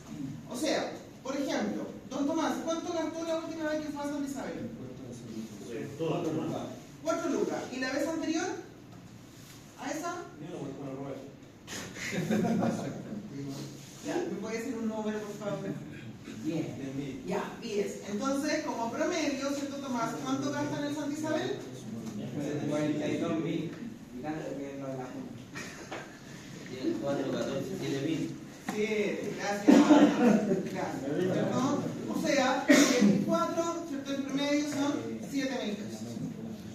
O sea, por ejemplo, don Tomás, ¿cuánto gastó la última vez que fue a Santa Isabel? 4 lucas. ¿Y la vez anterior? ¿A esa? Ya, ¿me puede decir un número, por favor? 10. Ya, 10. Entonces, como promedio, ¿cierto, Tomás? ¿Cuánto gastan en Santa Isabel? 42.000. Y el 4, 14, 7.000. Sí, gracias. Gracias. ¿No? O sea, el 4, ¿cierto? El promedio son 7.000 pesos.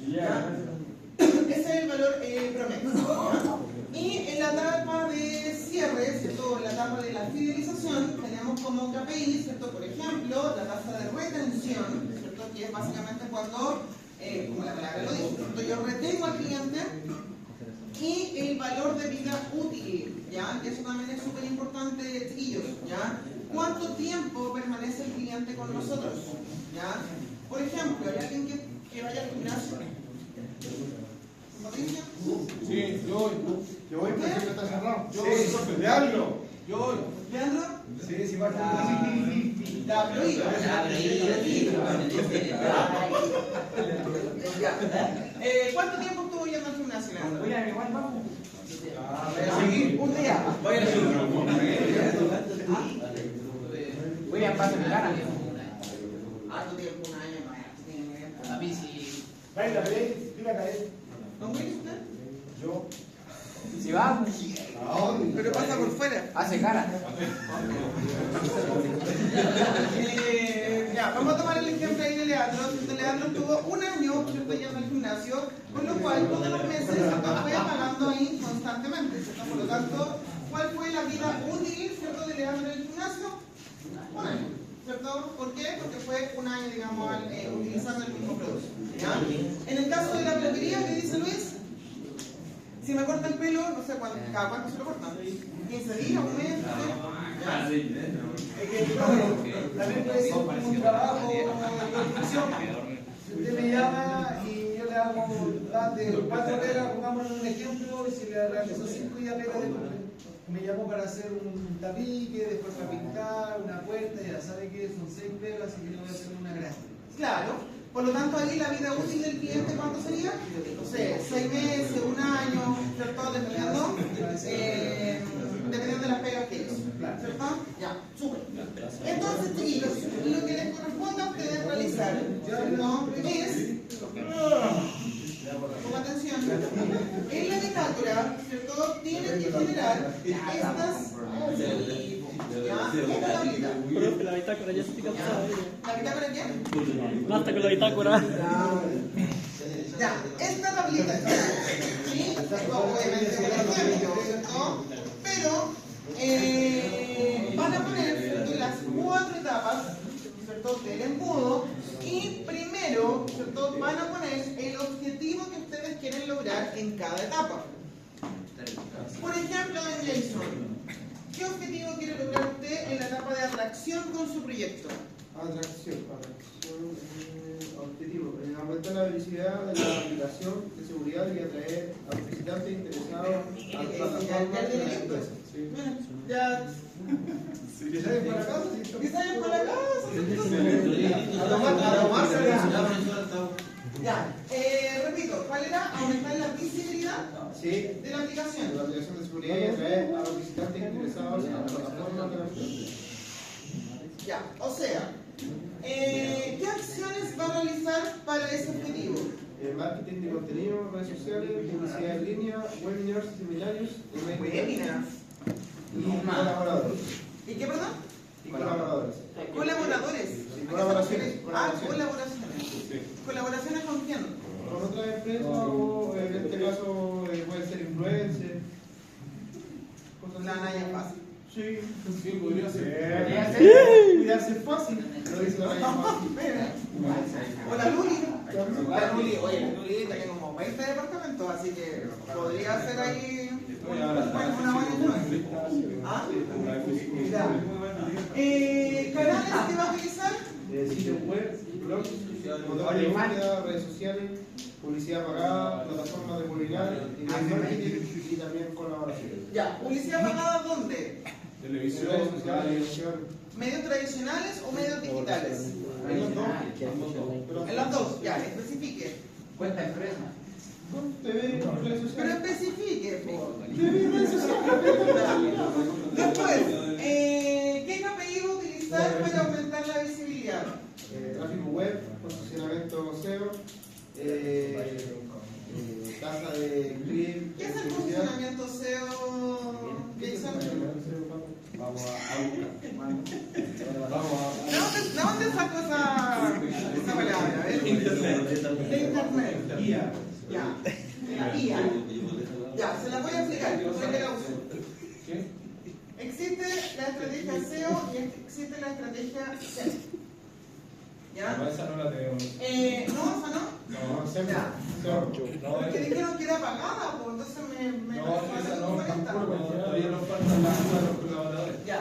¿Ya? Ese es el valor promedio. Y en la etapa de cierre, ¿cierto? En la etapa de la fidelización, tenemos como KPI, ¿cierto? Por ejemplo, la tasa de retención, ¿cierto? Que es básicamente cuando, como la palabra lo dice, ¿cierto? Yo retengo al cliente, y el valor de vida útil, ¿ya? Y eso también es súper importante, chiquillos, ¿ya? ¿Cuánto tiempo permanece el cliente con nosotros? ¿Ya? Por ejemplo, ¿hay alguien que vaya al gimnasio? ¿Patricia? Sí, yo voy. Yo voy porque siempre está cerrado. Yo voy, Leandro. Yo voy. ¿Leandro? Sí, sí, va a Ya, pero iba. ¿Cuánto tiempo estuvo yendo al gimnasio, Leandro? Voy a igual vamos. Un día. Voy a pasar mi cara. ¿Cuánto tiempo? Un año más. A mí sí. Baila, tira caer. ¿Con Willy usted? Yo. Si va, Pero pasa por fuera. hace cara. Ya, vamos a tomar el ejemplo ahí de Leandro. Leandro estuvo un año yendo al gimnasio, con lo cual todos los meses se fue pagando ahí constantemente, ¿cierto? Por lo tanto, ¿cuál fue la vida útil, ¿cierto? De Leandro en el gimnasio? Un año, ¿cierto? ¿Por qué? Porque fue un año, digamos, utilizando el mismo producto, ¿ya? En el caso de la peluquería, ¿qué dice Luis? Si me corta el pelo, no sé cada cuánto se lo cortan. 15 días, un mes, ¿ya? También puede ser un trabajo de construcción. Usted me llama y yo le hago de 4 pegas, pongámosle un ejemplo, y si le realizo 5 días pegas, me llamó para hacer un tabique, después para pintar, una puerta, ya sabe que son 6 pegas, así que no voy a hacer una gracia. Claro. Por lo tanto, ahí la vida útil del cliente, ¿cuánto sería? No sé, 6 meses, un año, ¿cierto? Desde Y lo que les corresponde a ustedes realizar, ¿cierto? Es, con atención, en la bitácora, ¿cierto? Tienen que generar estas, ¿ya? Esta tablita. Profe, la bitácora ya se te cansaba. ¿La bitácora qué? Basta con la bitácora. Ya, esta tablita, ¿sí? Esto obviamente es un ejemplo, ¿cierto? Pero van a poner, ¿cierto?, las 4 etapas, ¿cierto?, del embudo, y primero, ¿cierto?, van a poner el objetivo que ustedes quieren lograr en cada etapa. Por ejemplo, en JSON, ¿qué objetivo quiere lograr usted en la etapa de atracción con su proyecto? Atracción, objetivo, aumentar la velocidad de la aplicación de seguridad y atraer a los visitantes interesados a la plataforma de la empresa. Ya. ¿Que salen para casa? ¿Qué salen para acá? Ya, repito, ¿cuál era? Aumentar la visibilidad Sí. de la aplicación. La aplicación de seguridad y atraer a los visitantes interesados a la plataforma de la empresa. Ya, o sea, ¿qué acciones va a realizar para ese objetivo? Marketing de contenido, redes sociales, publicidad en línea, webinars, seminarios, Webinars. y colaboradores. ¿Y qué, perdón? Y colaboradores. Colaboradores. Sí, colaboraciones. Ah, colaboraciones. ¿Colaboraciones con quién? Con otras empresas o en este caso puede ser influencer. Cosas La así. Naya fácil. Sí. Sí, podría ser. Podría ser fácil. Lo dice la Naya fácil. O la Luli. La Luli, oye, la Luli tiene como 20 departamentos, así que podría ser ahí una buena influencia. ¿Ah? Ya. ¿Canales que va a utilizar? Sitios web, blogs, motores de búsqueda, redes sociales, publicidad pagada, plataformas de publicidad, email marketing y también colaboraciones. Ya. ¿Publicidad pagada dónde? Televisión, Redes sociales, televisión. ¿Medios tradicionales o medios digitales? En los dos. En las dos, ya, especifique. Cuenta empresa. TV, redes Pero sociales. especifique, po. TV, redes sociales. Después, ¿qué KPI va a utilizar para aumentar la visibilidad? Tráfico web, posicionamiento SEO, tasa de clic. ¿Qué es el posicionamiento SEO? Jason? Vamos a ¿De dónde sacó esa palabra? De internet. guía. Ya. La guía. Ya, se la voy a explicar. Yo que la uso. ¿Qué? Existe la estrategia SEO y existe la estrategia SEM. ¿Ya? No, esa no la tenemos. No, esa no. No, SEO. Ya. No, Porque dijeron que era pagada, pues entonces me esa no, con esta. tampoco. Todavía nos faltan las de los colaboradores. Ya.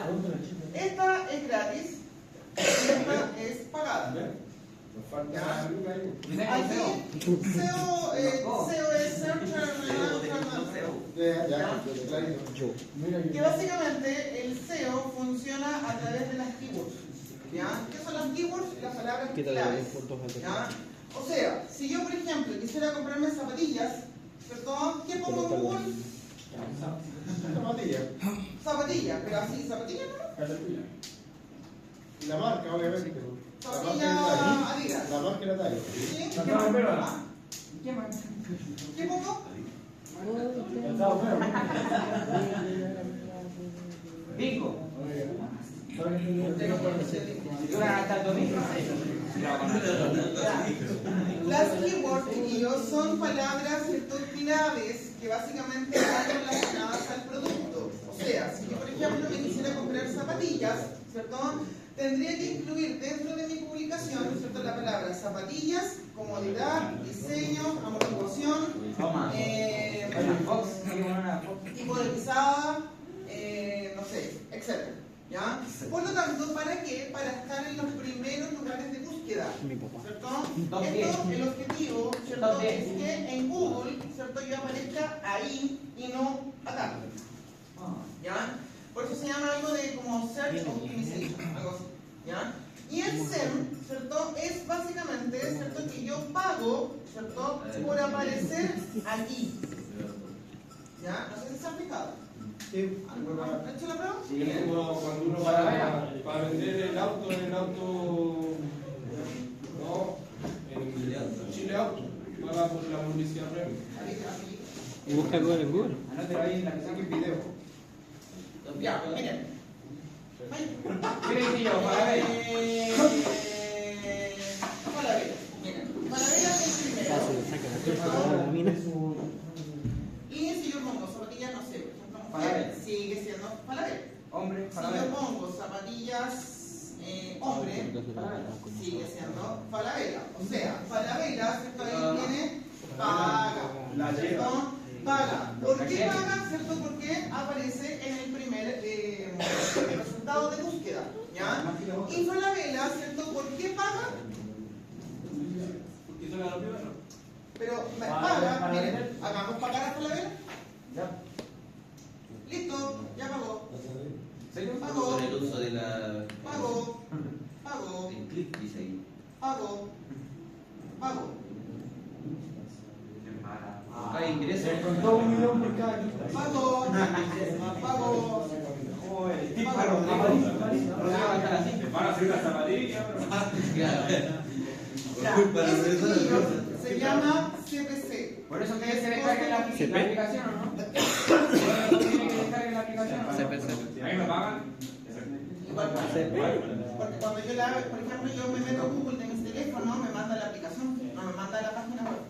Esta es gratis y esta es pagada. Nos falta Ya. una ahí. Aquí, SEO es Search Ya, clarito. que básicamente el SEO funciona a través de las keywords. ¿Ya? ¿Qué son las keywords? Las palabras claves. ¿Ya? O sea, si yo por ejemplo quisiera comprarme zapatillas, ¿cierto? ¿Qué pongo en Google? Zapatilla. Zapatillas, pero así, zapatillas no. Y la marca, obviamente. La marca Zapatilla y la talla. Adidas. La marca y la talla. ¿Sí? La ¿Qué acabo de más? ver. Ah, ¿qué más? ¿Qué pongo? Bingo. Las keywords, chiquillos, son palabras, ¿cierto?, claves que básicamente están relacionadas al producto. O sea, si yo, por ejemplo, me quisiera comprar zapatillas, ¿cierto?, tendría que incluir dentro de mi publicación, ¿cierto?, la palabra zapatillas, comodidad, diseño, amortiguación, tipo de pisada, no sé, etc. ¿Ya? Por lo tanto, ¿para qué? Para estar en los primeros lugares de búsqueda, ¿cierto? Esto, el objetivo, ¿cierto?, es que en Google, ¿cierto?, yo aparezca ahí y no acá. ¿Ya? Por eso se llama algo de como Search Optimization, algo así. ¿Ya? Y el SEM, ¿cierto?, es básicamente, ¿cierto?, que yo pago, ¿cierto?, por aparecer allí. ¿Ya? No sé si se ha fijado. Sí, ¿Han hecho la prueba? es como cuando uno va para vender el auto, no, en Chile Auto, paga por la publicidad premium. Y busca Google en Google. Anótelo ahí en la que saque el video. Ya, miren. Mire, tío, para ver. Falabella. Miren, Falabella es el primero. Saca la mina. Y si yo pongo zapatillas, no sé, por ejemplo, Falabella. mujer, sigue siendo Falabella. Hombre, Si para yo ver. pongo zapatillas hombre, sigue siendo Falabella. O sea, Falabella, ¿cierto? Ahí tiene paga. ¿Cierto? Paga. ¿Por qué paga? ¿Cierto? Porque aparece en el primer resultado de búsqueda. ¿Ya? Y Falabella, ¿cierto? ¿Por qué paga? Porque eso era lo primero. Pero paga, miren, hagamos pagar a Falabella. Ya. Listo, ya pagó. ¿Serio? Pagó. Con el uso de la. Pago, pago, El clic dice ahí. pago, pago. Ah, ingreso. Contó 1 millón por cada quita. Pago, pago. Van a hacer una zapatilla, Ya, ese chiquillo se llama CPC. Por eso que se descargue la ¿CP? aplicación, ¿o no? Tiene que descargar la aplicación, ¿o no? CPC. Ahí me pagan. Igual para. Porque cuando yo la, por ejemplo, yo me meto a Google de mis teléfonos, me manda la aplicación, no me manda la página web.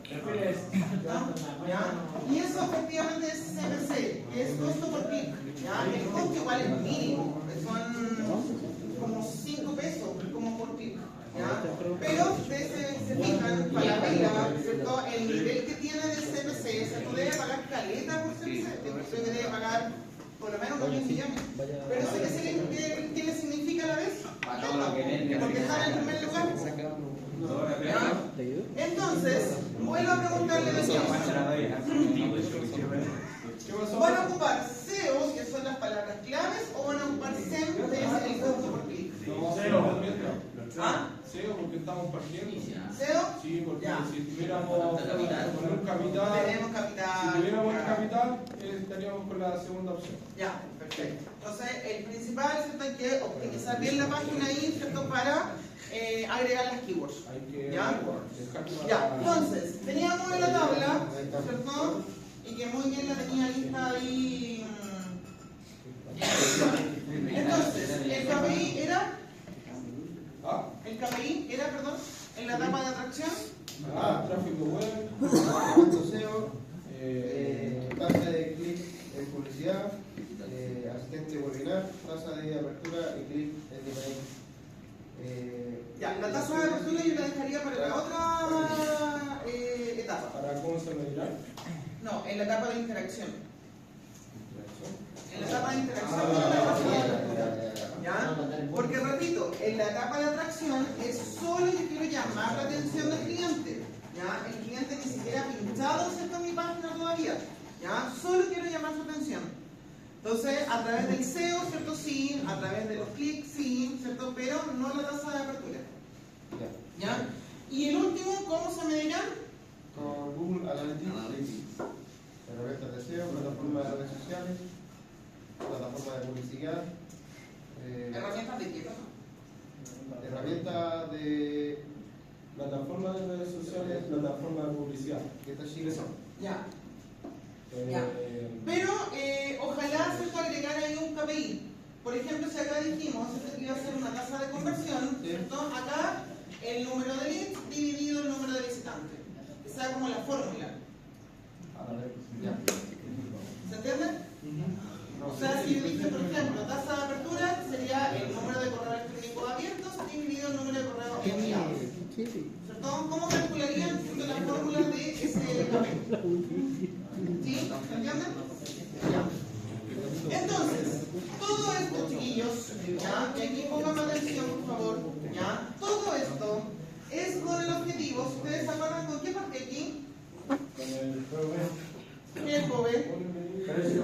¿No? ¿Ya? Y eso efectivamente es CPC, que es costo por clic. ¿Ya? El costo igual es mínimo, que son como 5 pesos como por clic. ¿Ya? Pero ustedes se fijan, para la ¿cierto? El nivel que tiene del CPC, ¿cierto? Debe pagar caleta por CPC, yo creo que debe pagar por lo menos 2.000 millones. Pero ¿qué le significa a la vez? Porque está en el primer lugar. ¿Ya? Entonces, vuelvo a preguntarle de ¿van a ocupar SEO, que son las palabras claves, o van a ocupar SEM, que es el costo por clic? ¿Ah? SEO porque estamos partiendo. ¿SEO? Sí, porque Ya. si tuviéramos con un capital, Tenemos capital. si tuviéramos el capital, estaríamos con la segunda opción. Ya, perfecto. Entonces, el principal, ¿cierto? Hay que optimizar bien la página ahí, ¿cierto? Para agregar las keywords. Hay que ¿Ya? dejar Ya, entonces, teníamos en la tabla, ¿cierto? Y que muy bien la tenía lista ahí. Entonces, el KPI era, perdón, en la etapa de atracción. Tráfico web, costo SEO, tasa de clic en publicidad, asistente webinar, tasa de apertura y clic en diferentes. Ya, la tasa de apertura yo la dejaría para la otra etapa. ¿Para cómo se medirá? No, en la etapa de interacción. En la etapa de interacción Ah, de la tasa de ya, apertura. ¿Ya? Porque repito, en la etapa de atracción es solo yo quiero llamar la atención del cliente. ¿Ya? El cliente ni siquiera ha pinchado cerca de mi página todavía. ¿Ya? Solo quiero llamar su atención. Entonces, a través del SEO, ¿cierto? Sí, a través de los clics, sí, ¿cierto? Pero no la tasa de apertura. ¿Ya? Y el último, ¿cómo se medirá? Con Google Analytics, herramientas de SEO, plataforma de redes sociales, plataforma de publicidad, Herramientas de qué, herramientas de plataforma de redes sociales, plataforma de publicidad. ¿Qué tal Chile son? Ya. Ya. Pero ojalá se pueda agregar ahí un KPI. Por ejemplo, si acá dijimos que iba a ser una tasa de conversión, ¿cierto? Acá el número de leads dividido el número de visitantes. Que sea como la fórmula. ¿Se entiende? O sea, si yo dije, por ejemplo, tasa de apertura sería el número de correos electrónicos abiertos dividido el número de correos enviados. ¿Cierto? ¿Cómo calcularían la fórmula de ese KPI? ¿Sí? ¿Se entiende? Ya. Entonces, todo esto, chiquillos, ¿ya? Y aquí pongan atención, por favor, ¿ya? Todo esto es con el objetivo, si ustedes se acuerdan con qué parte aquí, Con el PV. el POVE. Precio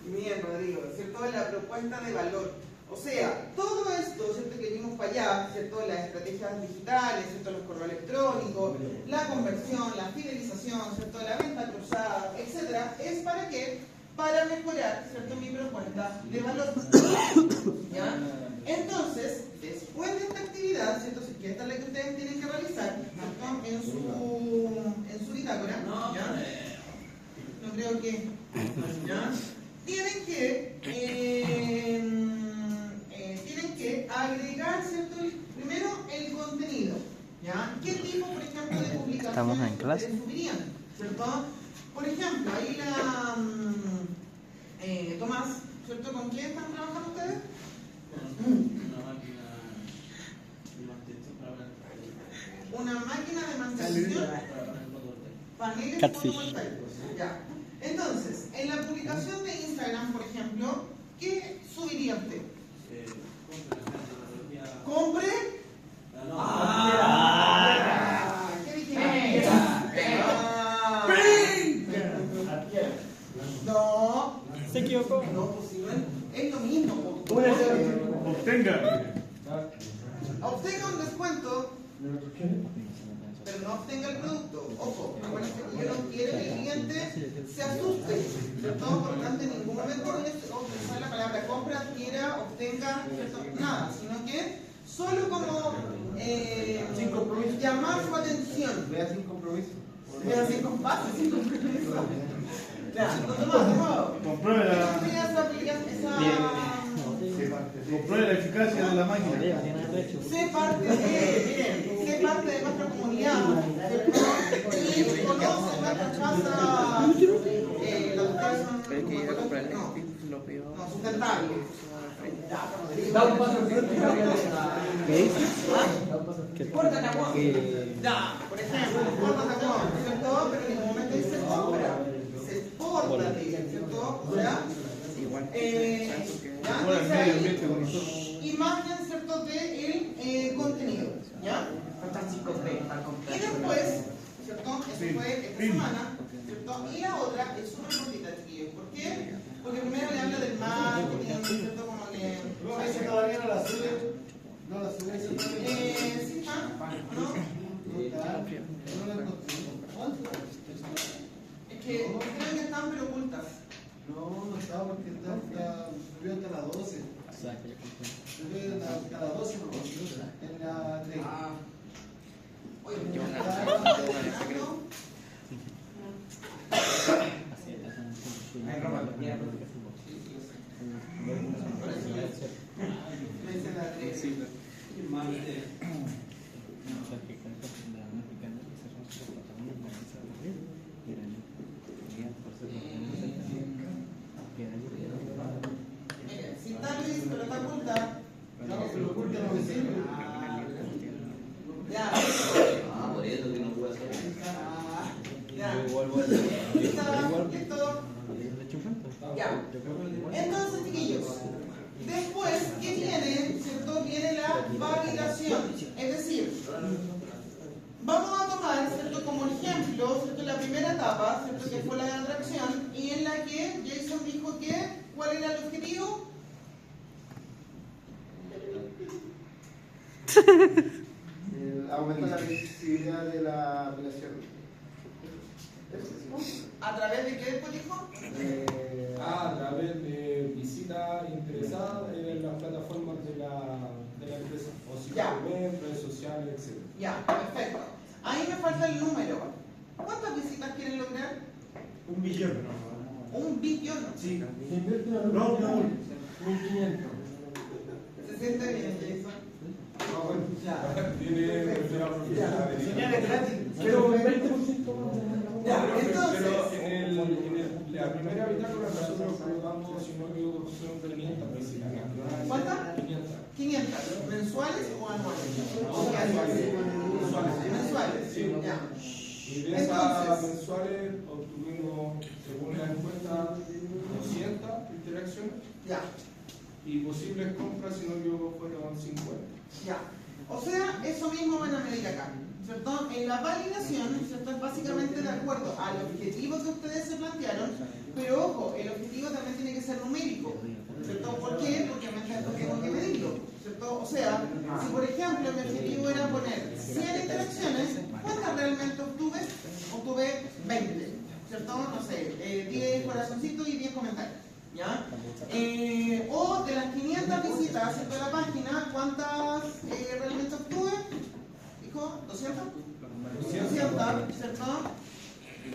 Bien, Rodrigo, ¿cierto? La propuesta de valor. O sea, todo esto, ¿cierto? Que vimos para allá, ¿cierto? Las estrategias digitales, ¿cierto? Los correos electrónicos, la conversión, la fidelización, ¿cierto? La venta cruzada, etcétera, ¿es para qué? para mejorar, ¿cierto?, mi propuesta de valor. ¿Ya? Entonces, después de esta actividad, ¿cierto?, si esta es la que ustedes tienen que realizar, ¿cierto?, en su bitácora, ¿ya? No creo que... ¿ya? Tienen que agregar, ¿cierto?, primero el contenido, ¿ya? ¿Qué tipo, por ejemplo, de publicaciones ustedes subirían? ¿Cierto? Por ejemplo, ahí la... Tomás, ¿cierto? ¿Con quién están trabajando ustedes? Una máquina de mantención, paneles fotovoltaicos. Ya. Entonces, en la publicación de Instagram, por ejemplo, ¿qué subiría usted? ¿Compre? ¿Qué dije? No. Se equivocó. No, posible. Es lo mismo. Obtenga. Obtenga un descuento, pero no obtenga el producto. Ojo, recuerden que yo no quiero que el cliente se asuste, ¿cierto? Por lo tanto, en ningún momento voy a utilizar la palabra compra, adquiera, obtenga, ¿cierto? Nada, sino que solo como llamar su atención. Vea sin compromiso. Vea sin compromiso, sin compromiso. Ya, de nuevo. Compruebe la eficacia de la máquina. Sé parte de nuestra comunidad, ¿cierto? Y conoce nuestra casa, las ustedes son sustentables. Da un paso al frente. ¿Qué dices? Porta Tacuán. Ya, por ejemplo, porta Tacuán, ¿cierto? Pero en ningún momento dice compra, dice pórtate, ¿cierto? O sea, imagen, ¿cierto?, del contenido, ¿ya? Y después, ¿cierto? Eso fue esta semana, ¿cierto? Y la otra es súper cortita, chiquillos. ¿Por qué? Porque primero le habla del marketing, ¿cierto? Como le... No, ese todavía no la sube. No la sube. ¿Sí está? ¿No? No la encontré. Es que creo que están pero ocultas. No está porque subió hasta las 12. Subió hasta las 12, en la 3. Oye, si está Luis, pero está oculta. No, se lo oculta a los vecinos. Ya. Por eso que no puedo hacer. Ya. ¿Listo? Ya. Entonces, chiquillos, después, ¿qué viene? ¿Cierto? Viene la validación. Es decir, vamos a tomar, ¿cierto?, como ejemplo, ¿cierto?, la primera etapa, ¿cierto?, que fue la de atracción, y en la que Jason dijo que, ¿cuál era el objetivo? Aumentar la visibilidad de la aplicación. ¿A través de qué después dijo? A través de visita interesada en las plataformas de la empresa, o sitio web, redes sociales, etc. Ya, perfecto. Ahí me falta el número. ¿Cuántas visitas quieren lograr? 1 billón. 1 billón. Sí. No, 1500. ¿Se siente bien, Jason? Ya. Señales gratis. Pero un 20% Ya, Pero entonces. en la primera bitácora nosotros colocamos, si no me equivoco, son 500 visitas. ¿Cuántas? 500. 500. ¿Mensuales o anuales? Mensuales. Mensuales. Sí. Ya. Y de esas mensuales obtuvimos, según la encuesta, 200 interacciones. Ya. Y posibles compras, si no me equivoco, fueron 50. Ya. O sea, eso mismo van a medir acá, ¿cierto? En la validación, ¿cierto?, es básicamente de acuerdo al objetivo que ustedes se plantearon, pero ojo, el objetivo también tiene que ser numérico, ¿cierto? ¿Por qué? Porque obviamente tengo que medirlo, ¿cierto? O sea, si por ejemplo mi objetivo era poner 100 interacciones, ¿cuántas realmente obtuve? Obtuve 20, ¿cierto? ¿cierto? No sé, 10 corazoncitos y 10 comentarios, ¿ya? O de las 500 visitas, ¿cierto? De la página, ¿cuántas realmente obtuve? ¿Dijo? ¿200? 200, ¿cierto?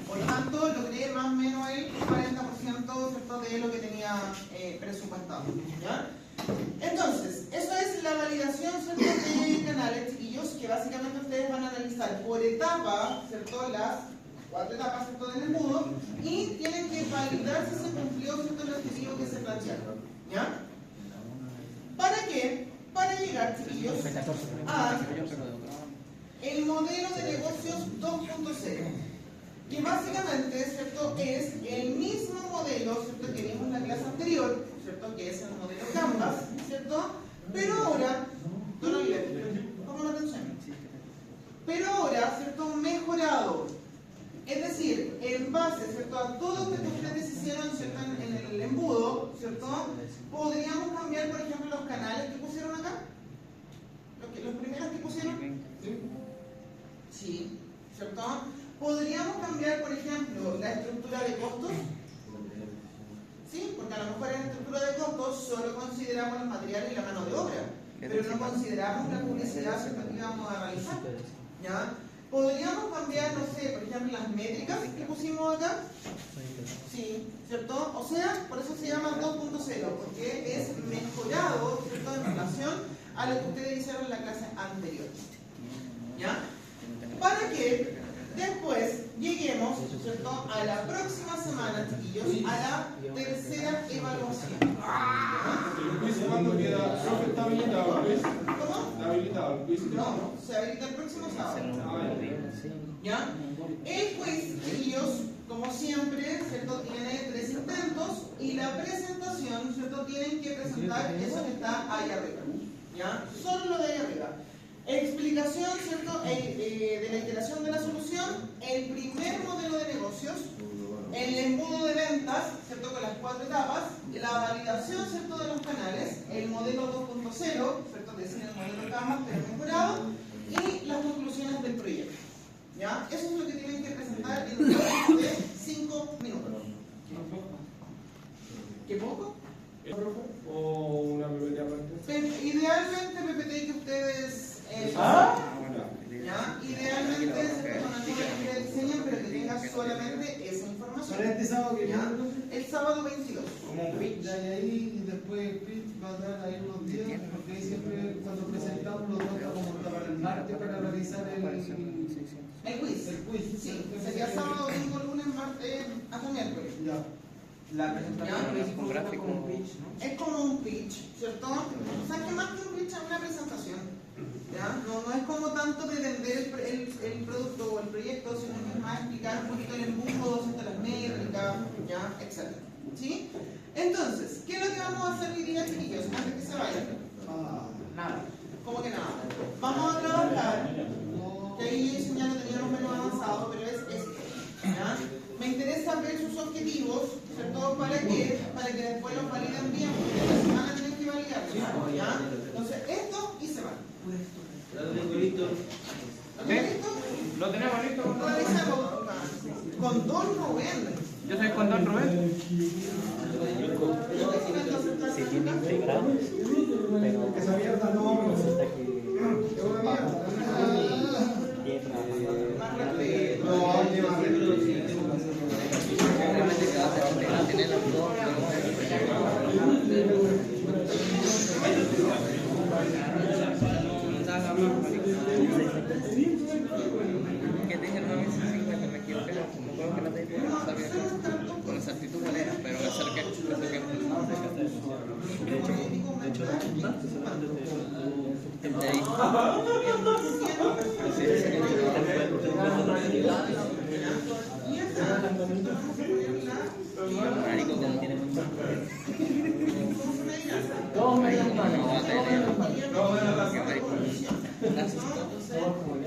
Por lo tanto, logré más o menos el 40%, ¿cierto? De lo que tenía presupuestado, ¿ya? Entonces, eso es la validación, ¿cierto? De canales, chiquillos, que básicamente ustedes van a analizar por etapa, ¿cierto? Las 4 etapas, ¿cierto? Del embudo, y tienen que validar si se cumplió, ¿cierto? El objetivo que se plantearon, ¿ya? ¿Para qué? Para llegar, chiquillos, a el modelo de negocios 2.0, que básicamente, ¿cierto? Es el mismo modelo, ¿cierto? Que vimos en la clase anterior, ¿cierto? Que es el modelo Canvas, ¿cierto? Pero ahora, don Oliver, pongan atención, pero ahora, ¿cierto? Mejorado, es decir, en base, ¿cierto? A todo lo que ustedes hicieron, ¿cierto? En el embudo, ¿cierto? Podríamos cambiar, por ejemplo, los canales que pusieron acá, los primeros que pusieron, sí, ¿cierto? Podríamos cambiar, por ejemplo, la estructura de costos, ¿sí? Porque a lo mejor en la estructura de costos solo consideramos los materiales y la mano de obra, pero no consideramos la publicidad, ¿cierto? Que íbamos a realizar, ¿ya? Podríamos cambiar, no sé, por ejemplo, las métricas que pusimos acá, sí, ¿cierto? O sea, por eso se llama 2.0, porque es mejorado, ¿cierto? En relación a lo que ustedes hicieron en la clase anterior, ¿ya? Para que después lleguemos, ¿cierto? A la próxima semana, chiquillos, a la tercera evaluación. ¿El quiz cuándo queda? ¿Profe está habilitado el quiz? ¿Cómo? ¿Está habilitado el quiz? No, se habilita el próximo sábado. ¿Ya? El quiz, chiquillos, como siempre, ¿cierto? Tiene 3 intentos y la presentación, ¿cierto? Tienen que presentar eso que está ahí arriba, ¿ya? Solo lo de ahí arriba. Explicación, ¿cierto? De la iteración de la solución, el primer modelo de negocios, el embudo de ventas, ¿cierto? Con las 4 etapas, la validación, ¿cierto? De los canales, el modelo 2.0, ¿cierto? Es decir, el modelo Canvas, pero mejorado, y las conclusiones del proyecto, ¿ya? Eso es lo que tienen que presentar en un tiempo de 5 minutos. ¿Qué poco? ¿O una PPT aparte? Idealmente PPT que ustedes ¿ya? Idealmente se con alguna que diseñan, pero que tenga solamente esa información. Para este sábado que ¿Ya? viene, El sábado 22. como un pitch hay ahí y después el pitch va a dar ahí unos días, porque ahí siempre cuando presentamos lo toca como para el martes para realizar el quiz. El quiz. Sí, sería sábado, domingo, lunes, martes, hasta miércoles. Ya. La presentación es un gráfico, como un pitch, ¿no? Es como un pitch, ¿cierto? O sea, que más que un pitch es una presentación. ¿Ya? No es como tanto de vender el producto o el proyecto, sino que es más explicar un poquito el embudo, las métricas, ¿ya? Etc. ¿Sí? Entonces, ¿qué es lo que vamos a hacer hoy día, chiquillos? Antes que se vayan. Nada. ¿Cómo que nada? Vamos a trabajar, que ahí ya lo teníamos menos avanzado, pero es esto, ¿ya? Me interesa ver sus objetivos, ¿cierto? ¿Para qué? Para que después los validen bien, porque la semana tienen que validarlos, ¿ya? Entonces, esto y se van. ¿Lo tengo listo? ¿Lo tienen listo? ¿Lo tenemos listo? Realizamos con Don Rubén. Yo soy con Don Rubén. Sí tiene integrado, pero Esa mierda no. resulta que Es una mierda. Más rápido. No, lleva Realmente cada persona tiene los dos. Que te dije el 950, me equivoqué, no creo que la tengo, no sabía con exactitud cuál era, pero me acerqué. De ahí. Marico, como tiene todos me dicen, no va a tener, que marico,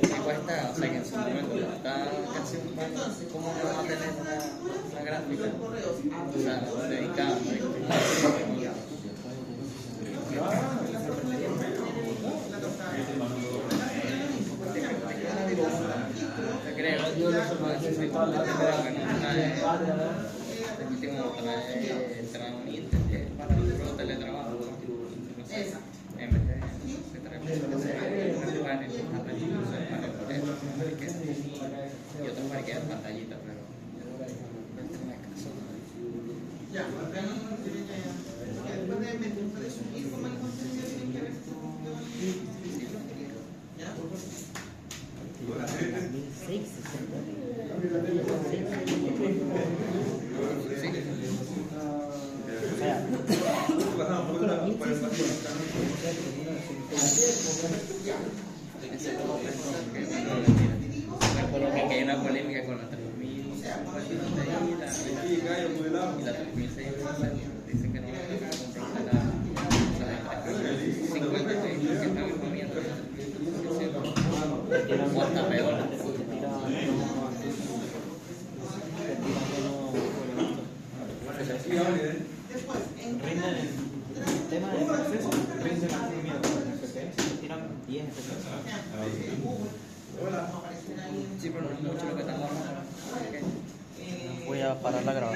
y cuesta, o sea que en su momento está casi un poco, ¿cómo me va a tener una gráfica? O sea, dedicada, marico. Creo, yo no sé más. sí. Pero que no trae un ítem que es para el puro teletrabajo. No sé, en vez de y otros marquean pantallita, pero Ya, acá no tiene que. Después de subir como el contenido, tienen que ver si se cumplió el. ¿Ya? recuerdo que aquí hay una polémica con la 3000 y la 3600 dicen que no van a comprar la 56 que están comiendo o hasta peor. Después, en Rinden el tema de proceso, rinden más miedo. En FPS tiran 10 FPS. Google, va a aparecer ahí en. Sí, pero no es mucho lo que estamos hablando. Voy a parar la grabación.